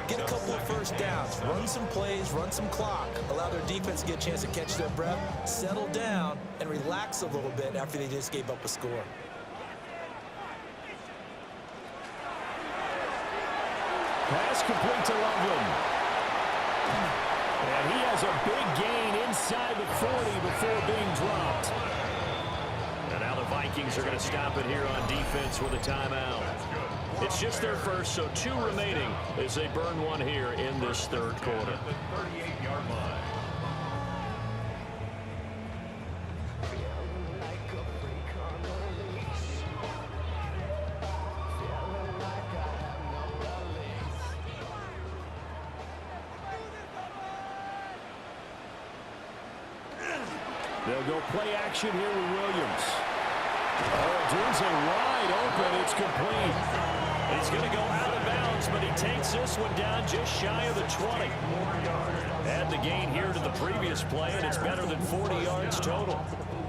get a couple of first downs, run some plays, run some clock, allow their defense to get a chance to catch their breath, settle down, and relax a little bit after they just gave up a score. Pass complete to Loveland. And he has a big gain inside the 40 before being dropped. And now the Vikings are going to stop it here on defense with a timeout. It's just their first, so 2 remaining as they burn one here in this third quarter. They'll go play action here with Williams. Oh, Dunze wide open. It's complete. He's going to go out of bounds, but he takes this one down just shy of the 20. Add the gain here to the previous play, and it's better than 40 yards total.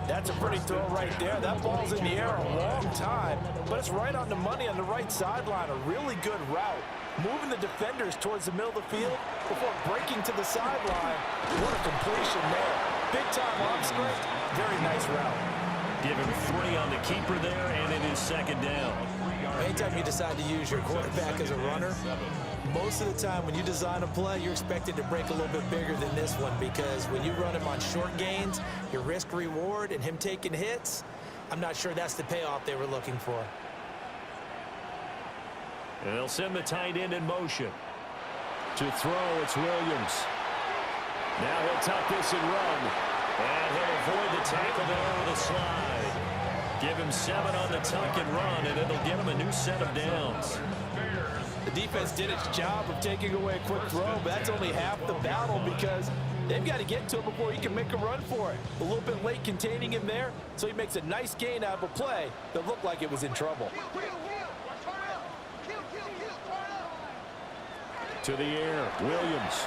That's a pretty throw right there. That ball's in the air a long time, but it's right on the money on the right sideline. A really good route. Moving the defenders towards the middle of the field before breaking to the sideline. What a completion there. Big-time arm strength. Very nice route. Give him 3 on the keeper there, and it is second down. Anytime you decide to use your quarterback as a runner, most of the time when you design a play, you're expected to break a little bit bigger than this one because when you run him on short gains, your risk-reward and him taking hits, I'm not sure that's the payoff they were looking for. And they'll send the tight end in motion. To throw, it's Williams. Now he'll tuck this and run. And he'll avoid the tackle there with a slide. Give him 7 on the tuck and run, and it'll get him a new set of downs. The defense did its job of taking away a quick throw, but that's only half the battle because they've got to get to him before he can make a run for it. A little bit late containing him there, so he makes a nice gain out of a play that looked like it was in trouble. To the air, Williams.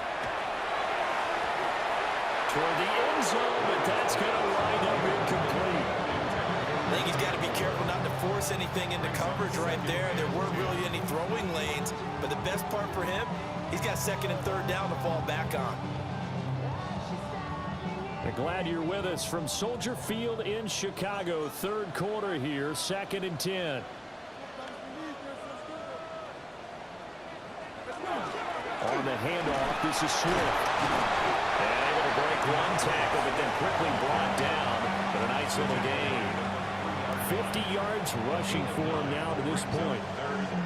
Toward the end zone, but that's going to wind up incomplete. I think he's got to be careful not to force anything into coverage right there. There weren't really any throwing lanes, but the best part for him, he's got 2nd and 3rd down to fall back on. We're glad you're with us from Soldier Field in Chicago. 3rd quarter here, 2nd and 10. On the handoff, this is Swift. And able to break one tackle, but then quickly brought down. But a nice little gain. 50 yards rushing for him now to this point.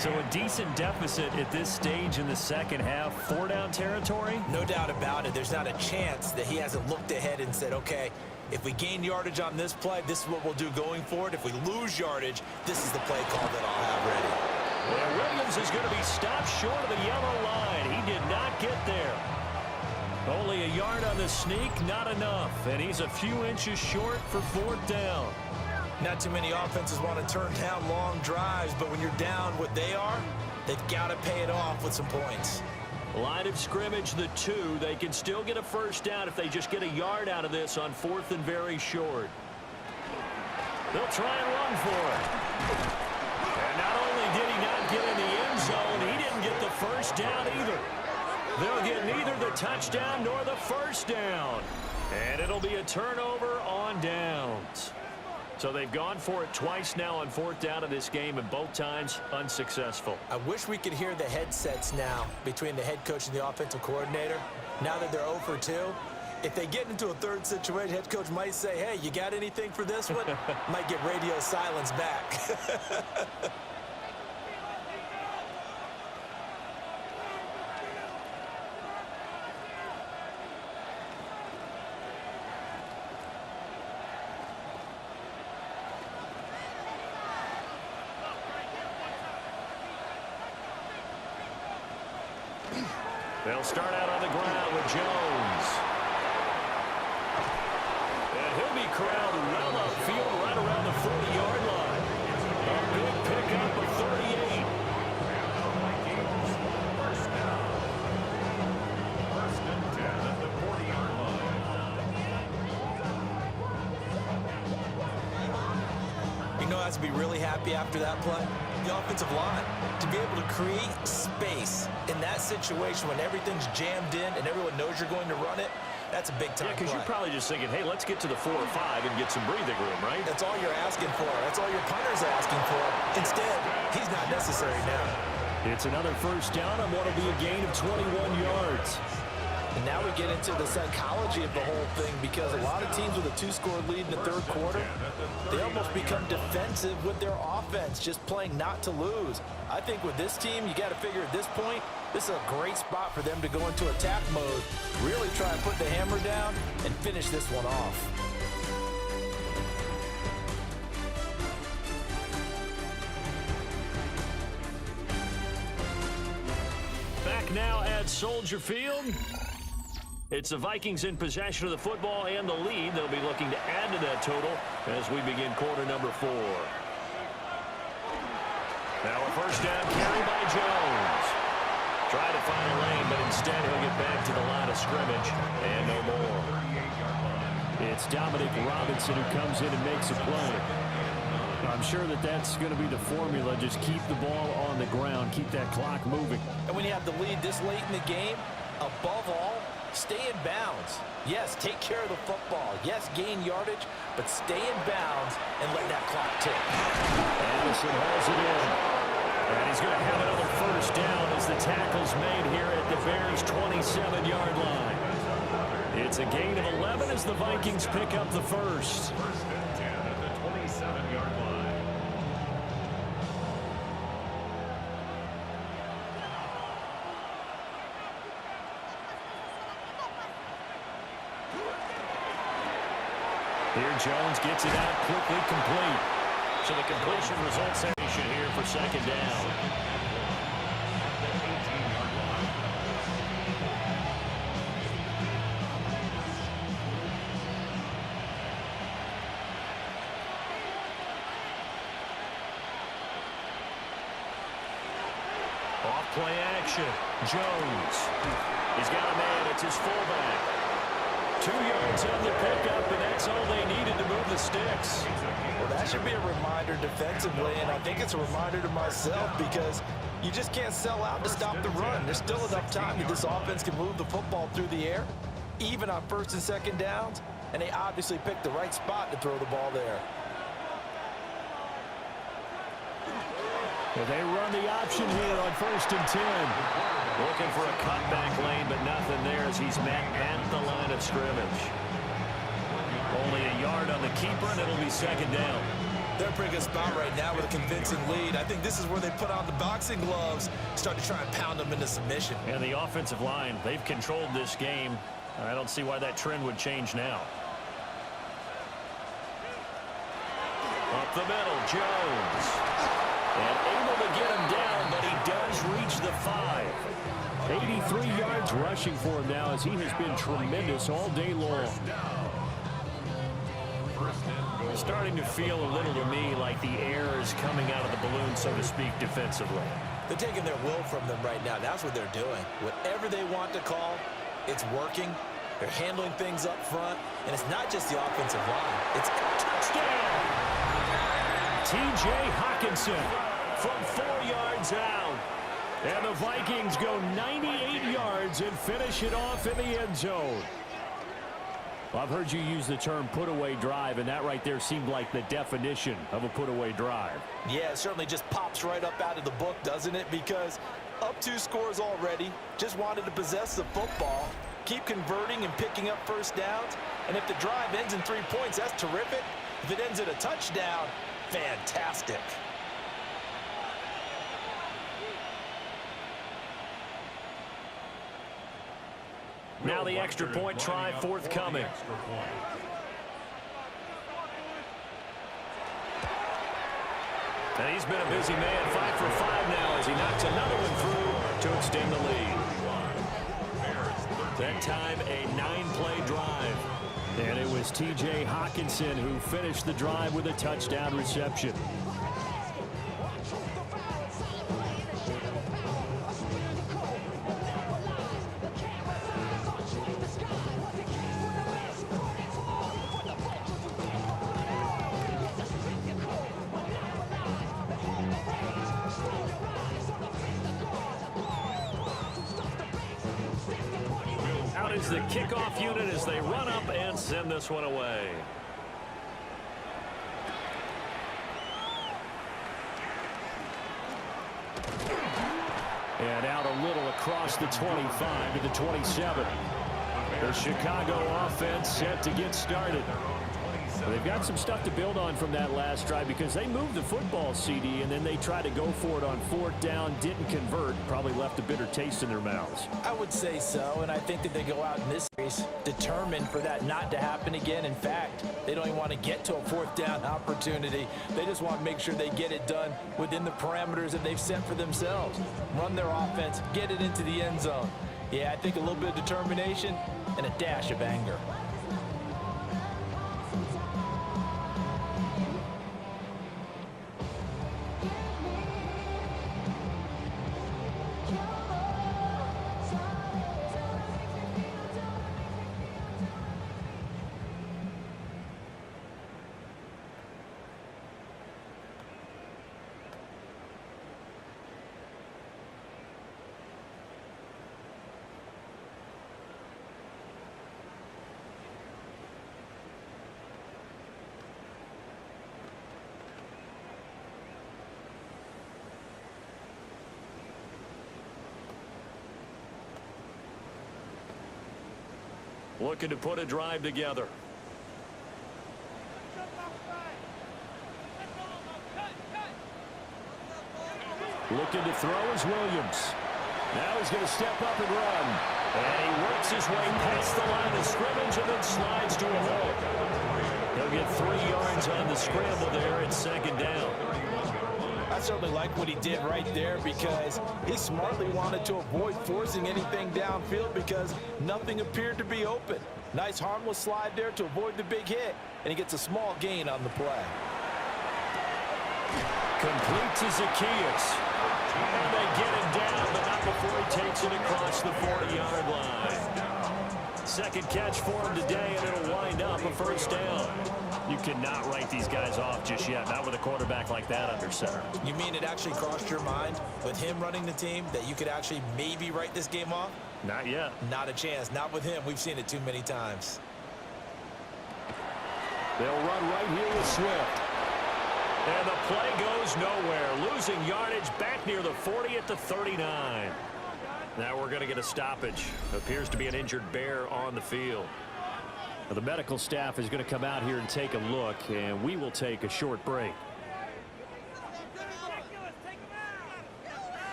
So a decent deficit at this stage in the second half. 4-down territory? No doubt about it. There's not a chance that he hasn't looked ahead and said, okay, if we gain yardage on this play, this is what we'll do going forward. If we lose yardage, this is the play call that I'll have ready. Well, Williams is going to be stopped short of the yellow line. He did not get there. Only a yard on the sneak, not enough. And he's a few inches short for 4th down. Not too many offenses want to turn down long drives, but when you're down what they are, they've got to pay it off with some points. Line of scrimmage, the 2. They can still get a 1st down if they just get a yard out of this on 4th and very short. They'll try and run for it. And not only did he not get in the end zone, he didn't get the 1st down either. They'll get neither the touchdown nor the 1st down. And it'll be a turnover on downs. So they've gone for it twice now on 4th down in this game, and both times unsuccessful. I wish we could hear the headsets now between the head coach and the offensive coordinator. Now that they're 0 for 2, if they get into a 3rd situation, head coach might say, hey, you got anything for this one? Might get radio silence back. They'll start out on the ground with Jones. And he'll be corralled well upfield right around the 40-yard line. A big pickup of 38. First down. 1st and 10 at the 40-yard line. You know, has to be really happy after that play. The offensive line, to be able to create space in that situation when everything's jammed in and everyone knows you're going to run it, that's a big-time Yeah, because you're probably just thinking, hey, let's get to the 4 or 5 and get some breathing room, right? That's all you're asking for. That's all your punter's asking for. Instead, he's not necessary now. It's another 1st down on what will be a gain of 21 yards. And now we get into the psychology of the whole thing, because a lot of teams with a 2-score lead in the 3rd quarter, they almost become defensive with their offense, just playing not to lose. I think with this team, you got to figure at this point, this is a great spot for them to go into attack mode, really try and put the hammer down and finish this one off. Back now at Soldier Field. It's the Vikings in possession of the football and the lead. They'll be looking to add to that total as we begin quarter number 4. Now a 1st down carry by Jones. Try to find a lane, but instead he'll get back to the line of scrimmage and no more. It's Dominic Robinson who comes in and makes a play. I'm sure that that's going to be the formula. Just keep the ball on the ground, keep that clock moving. And when you have the lead this late in the game, above all, stay in bounds. Yes, take care of the football. Yes, gain yardage, but stay in bounds and let that clock tick. Anderson hauls it in. And he's going to have another 1st down as the tackle's made here at the Bears' 27-yard line. It's a gain of 11 as the Vikings pick up the 1st. 1st and 10 at the 27-yard line. Here Jones gets it out quickly, complete. So the completion results here for second down. Play action. Jones. He's got a man. It's his fullback. 2 yards on the pickup, and that's all they needed to move the sticks. Well, that should be a reminder defensively, and I think it's a reminder to myself because you just can't sell out to stop the run. There's still enough time that this offense can move the football through the air, even on first and second downs, and they obviously picked the right spot to throw the ball there. They run the option here on 1st and 10. Looking for a cutback lane, but nothing there as he's met at the line of scrimmage. Only a yard on the keeper, and it'll be second down. They're in a pretty good spot right now with a convincing lead. I think this is where they put on the boxing gloves, start to try and pound them into submission. And the offensive line, they've controlled this game. I don't see why that trend would change now. Up the middle, Jones. And able to get him down, but he does reach the 5. 83 yards rushing for him now as he has been tremendous all day long. Starting to feel a little to me like the air is coming out of the balloon, so to speak, defensively. They're taking their will from them right now. That's what they're doing. Whatever they want to call, it's working. They're handling things up front, and it's not just the offensive line. It's touchdown. T.J. Hockenson from 4 yards out. And the Vikings go 98 yards and finish it off in the end zone. Well, I've heard you use the term put-away drive, and that right there seemed like the definition of a put-away drive. Yeah, it certainly just pops right up out of the book, doesn't it? Because up 2 scores already, just wanted to possess the football, keep converting and picking up first downs, and if the drive ends in 3 points, that's terrific. If it ends in a touchdown, fantastic. Now the extra point try forthcoming. And he's been a busy man, 5 for 5 now as he knocks another one through to extend the lead. That time a 9-play drive. And it was T.J. Hockenson who finished the drive with a touchdown reception. Out is the kickoff unit as they run up and send this one away. And out a little across the 25 to the 27. The Chicago offense set to get started. Well, they've got some stuff to build on from that last drive because they moved the football, CD, and then they tried to go for it on 4th down, didn't convert, probably left a bitter taste in their mouths. I would say so, and I think that they go out in this race determined for that not to happen again. In fact, they don't even want to get to a 4th down opportunity. They just want to make sure they get it done within the parameters that they've set for themselves. Run their offense, get it into the end zone. Yeah, I think a little bit of determination and a dash of anger. Looking to put a drive together. Looking to throw is Williams. Now he's going to step up and run. And he works his way past the line of scrimmage and then slides to a hole. He'll They'll get 3 yards on the scramble there at second down. I certainly like what he did right there because he smartly wanted to avoid forcing anything downfield because nothing appeared to be open. Nice harmless slide there to avoid the big hit, and he gets a small gain on the play. Complete to Zacchaeus. And they get him down, but not before he takes it across the 40-yard line. Second catch for him today, and it'll wind up a first down. You cannot write these guys off just yet, not with a quarterback like that under center. You mean it actually crossed your mind with him running the team that you could actually maybe write this game off? Not yet. Not a chance. Not with him. We've seen it too many times. They'll run right here with Swift. And the play goes nowhere. Losing yardage back near the 40 at the 39. Now we're going to get a stoppage. Appears to be an injured Bear on the field. Now the medical staff is going to come out here and take a look, and we will take a short break.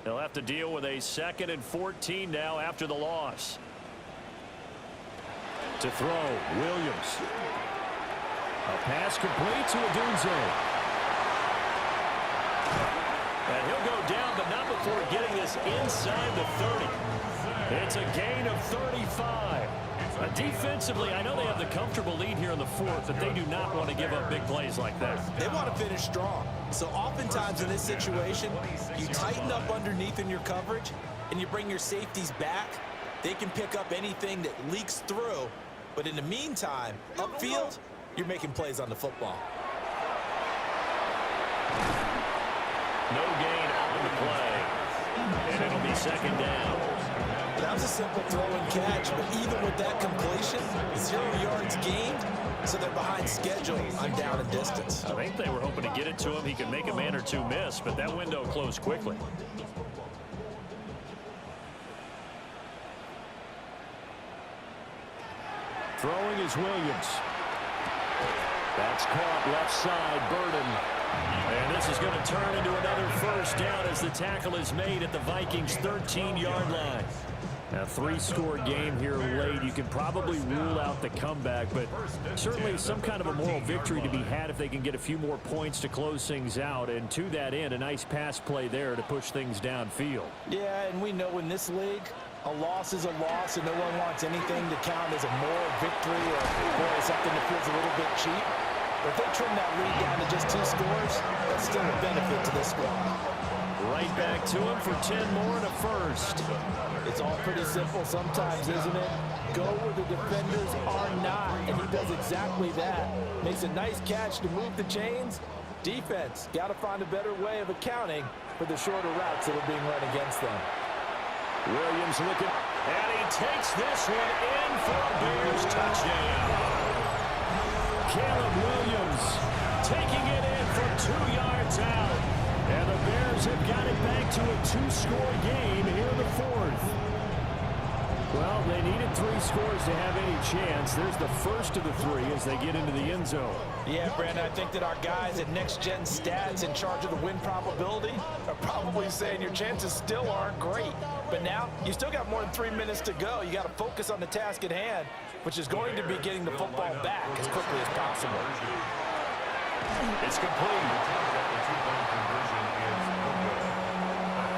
They'll have to deal with a 2nd and 14 now after the loss. To throw, Williams. A pass complete to Odunze. And he'll go down, but not before getting this inside the 30. It's a gain of 35. Defensively, I know they have the comfortable lead here in the 4th, but they do not want to give up big plays like that. They want to finish strong. So oftentimes in this situation, you tighten up underneath in your coverage, and you bring your safeties back. They can pick up anything that leaks through. But in the meantime, upfield, you're making plays on the football. No gain on the play. And it'll be second down. That was a simple throw and catch, but even with that completion, 0 yards gained, so they're behind schedule on down and distance. I think they were hoping to get it to him. He could make a man or two miss, but that window closed quickly. Throwing is Williams. That's caught left side, Burden. And this is going to turn into another first down as the tackle is made at the Vikings' 13-yard line. A 3-score game here late. You can probably rule out the comeback, but certainly some kind of a moral victory to be had if they can get a few more points to close things out. And to that end, a nice pass play there to push things downfield. Yeah, and we know in this league, a loss is a loss, and no one wants anything to count as a moral victory or something that feels a little bit cheap. But if they trim that lead down to just 2 scores, that's still a benefit to this squad. Right back to him for 10 more and a first. It's all pretty simple sometimes, isn't it? Go where the defenders are not, and he does exactly that. Makes a nice catch to move the chains. Defense, got to find a better way of accounting for the shorter routes that are being run against them. Williams looking, and he takes this one in for a Bears touchdown. Caleb Williams taking it in from 2 yards out. And the Bears have got it back to a 2-score game here in the 4th. Well, they needed 3 scores to have any chance. There's the first of the 3 as they get into the end zone. Yeah, Brandon, I think that our guys at Next Gen Stats in charge of the win probability are probably saying your chances still aren't great. But now, you still got more than 3 minutes to go. You got to focus on the task at hand, which is going to be getting the football back as quickly as possible. It's complete.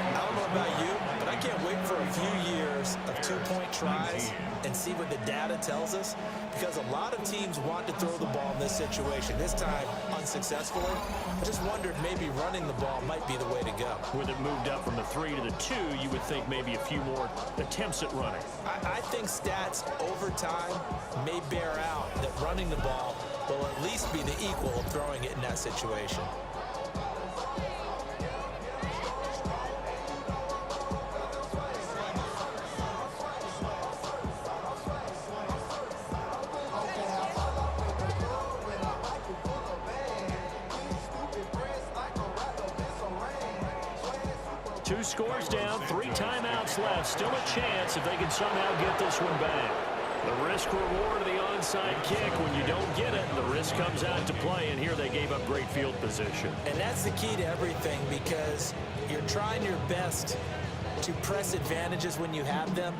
I don't know about you, but I can't wait for a few years of 2-point tries and see what the data tells us, because a lot of teams want to throw the ball in this situation, this time unsuccessfully. I just wonder if maybe running the ball might be the way to go. With it moved up from the 3 to the 2, you would think maybe a few more attempts at running. I think stats over time may bear out that running the ball will at least be the equal of throwing it in that situation. Two scores down, 3 timeouts left. Still a chance if they can somehow get this one back. The risk reward of the onside kick. When you don't get it, the risk comes out to play, and here they gave up great field position. And that's the key to everything, because you're trying your best to press advantages when you have them,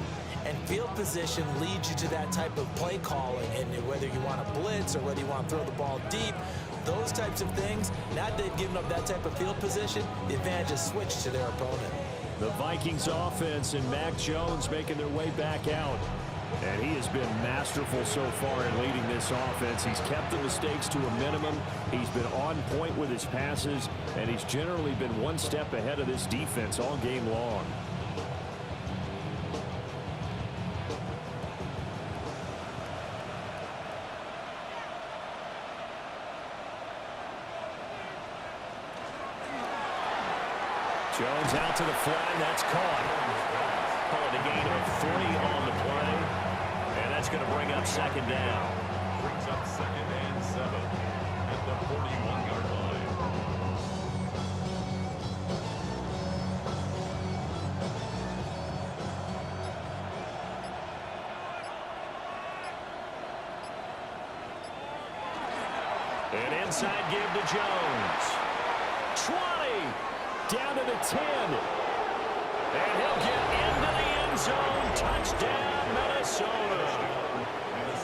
and field position leads you to that type of play calling. And whether you want to blitz or whether you want to throw the ball deep, those types of things, now that they've given up that type of field position, the advantage is switched to their opponent. The Vikings offense and Mac Jones making their way back out. And he has been masterful so far in leading this offense. He's kept the mistakes to a minimum. He's been on point with his passes, and he's generally been one step ahead of this defense all game long. Jones out to the flat. That's caught. Call it a gain of 3 on the play. And that's going to bring up second down. Brings up 2nd and 7 at the 41-yard line. An inside give to Jones. 20. Down to the 10. And he'll get into the end zone. Touchdown, Minnesota.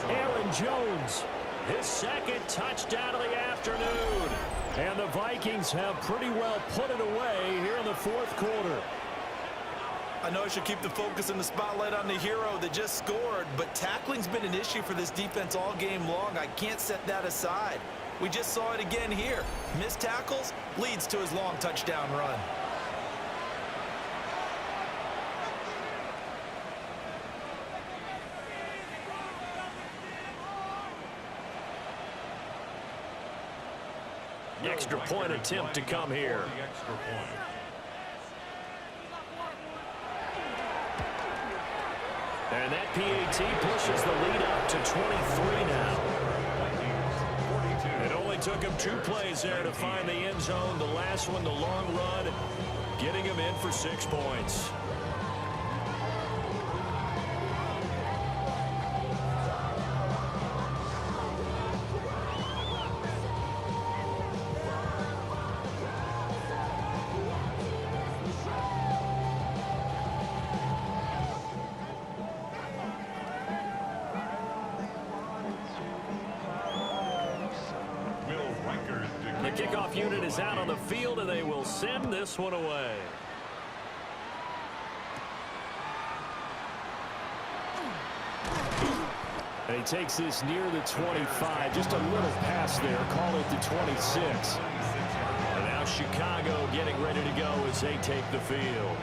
Aaron Jones, his second touchdown of the afternoon. And the Vikings have pretty well put it away here in the fourth quarter. I know I should keep the focus and the spotlight on the hero that just scored, but tackling's been an issue for this defense all game long. I can't set that aside. We just saw it again here. Missed tackles leads to his long touchdown run. Extra point attempt to come here. Extra point. And that PAT pushes the lead up to 23 now. It only took him 2 plays there to find the end zone. The last one, the long run, getting him in for 6 points. The kickoff unit is out on the field, and they will send this one away. And he takes this near the 25. Just a little pass there. Call it the 26. And now Chicago getting ready to go as they take the field.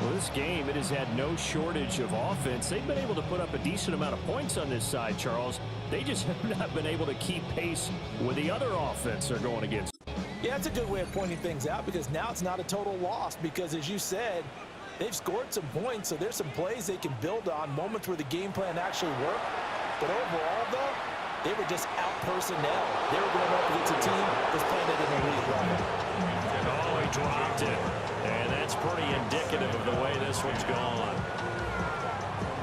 Well, this game, it has had no shortage of offense. They've been able to put up a decent amount of points on this side, Charles. They just have not been able to keep pace with the other offense they're going against. Yeah, that's a good way of pointing things out, because now it's not a total loss, because as you said, they've scored some points, so there's some plays they can build on, moments where the game plan actually worked. But overall, though, they were just out personnel. They were going up against a team that's playing at an elite level. Oh, he dropped it. And that's pretty indicative of the way this one's gone.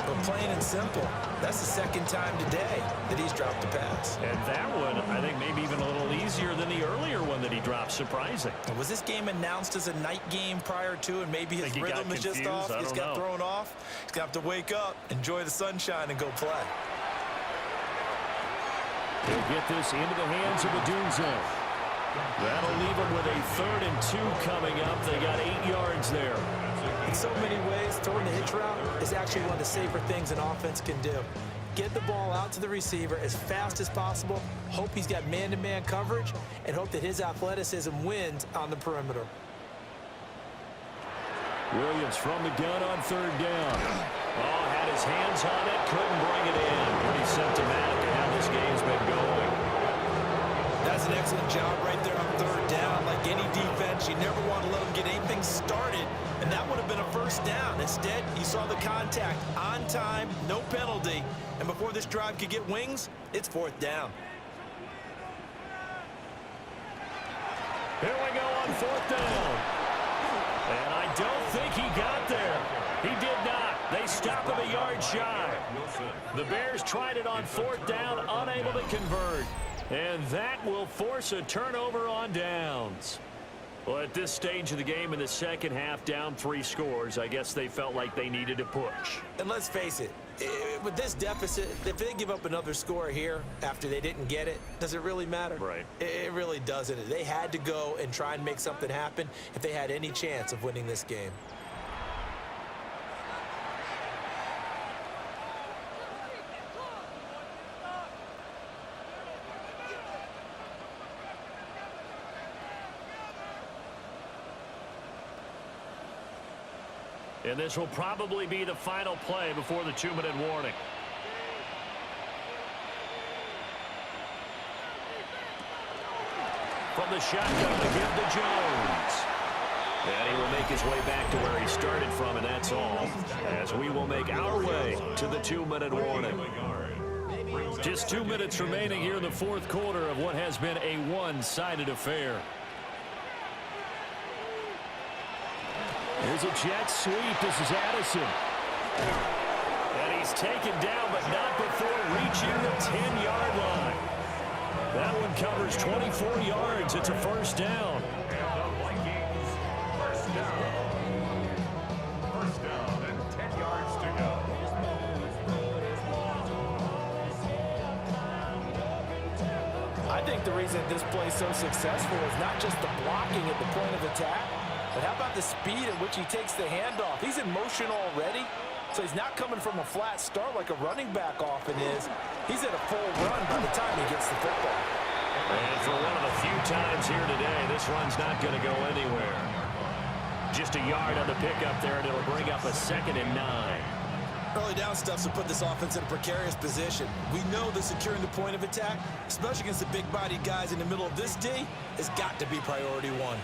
But plain and simple, that's the second time today that he's dropped a pass. And that one, I think, maybe even a little easier than the earlier one that he dropped. Surprising. Was this game announced as a night game prior to, and maybe his rhythm is just off? He's got thrown off. He's going to have to wake up, enjoy the sunshine, and go play. He'll get this into the hands of Odunze. That'll leave him with a 3rd and 2 coming up. They got 8 yards there. In so many ways, throwing the hitch route is actually one of the safer things an offense can do. Get the ball out to the receiver as fast as possible, hope he's got man-to-man coverage, and hope that his athleticism wins on the perimeter. Williams from the gun on 3rd down. Oh, had his hands on it, couldn't bring it in. Pretty symptomatic of how this game's been going. That's an excellent job right there on 3rd down. Like any defense, you never want to let them get anything started, and that would have been a 1st down. Instead, you saw the contact on time, no penalty, and before this drive could get wings, it's 4th down. Here we go on 4th down. And I don't think he got there. He did not. They stopped half of a yard shy. The Bears tried it on fourth down, unable to convert. And that will force a turnover on downs. Well, at this stage of the game in the second half, down 3 scores, I guess they felt like they needed to push. And let's face it, with this deficit, if they give up another score here after they didn't get it, does it really matter? Right. It really doesn't. They had to go and try and make something happen if they had any chance of winning this game. And this will probably be the final play before the 2-minute warning. From the shotgun to give to Jones. And he will make his way back to where he started from, and that's all. As we will make our way to the 2-minute warning. Just 2 minutes remaining here in the fourth quarter of what has been a one-sided affair. Here's a jet sweep. This is Addison. And he's taken down, but not before reaching the 10-yard line. That one covers 24 yards. It's a first down. And the Vikings, first down. First down and 10 yards to go. I think the reason this play is so successful is not just the blocking at the point of attack, but how about the speed at which he takes the handoff? He's in motion already, so he's not coming from a flat start like a running back often is. He's at a full run by the time he gets the football. And for one of the few times here today, this run's not going to go anywhere. Just a yard on the pickup there, and it'll bring up a 2nd and 9. Early down stuffs will put this offense in a precarious position. We know that securing the point of attack, especially against the big-bodied guys in the middle of this D, has got to be priority one.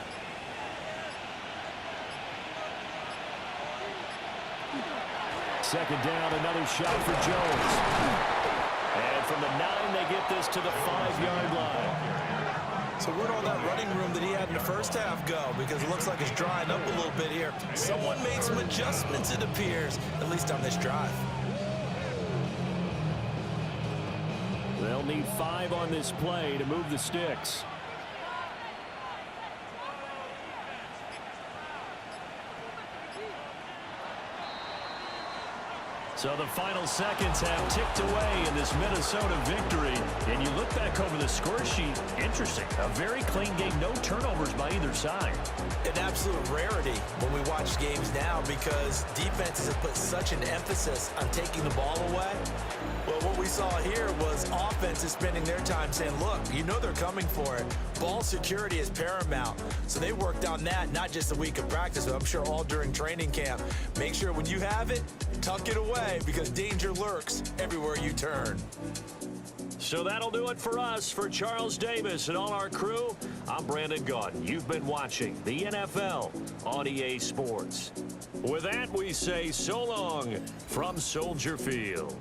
Second down, another shot for Jones. And from the 9, they get this to the 5-yard line. So where'd all that running room that he had in the first half go? Because it looks like it's drying up a little bit here. Someone made some adjustments, it appears, at least on this drive. They'll need 5 on this play to move the sticks. So the final seconds have ticked away in this Minnesota victory. And you look back over the score sheet, interesting. A very clean game, no turnovers by either side. An absolute rarity when we watch games now because defenses have put such an emphasis on taking the ball away. Well, what we saw here was offenses spending their time saying, look, you know they're coming for it. Ball security is paramount. So they worked on that not just a week of practice, but I'm sure all during training camp. Make sure when you have it, tuck it away because danger lurks everywhere you turn. So that'll do it for us. For Charles Davis and all our crew, I'm Brandon Gaudin. You've been watching the NFL on EA Sports. With that, we say so long from Soldier Field.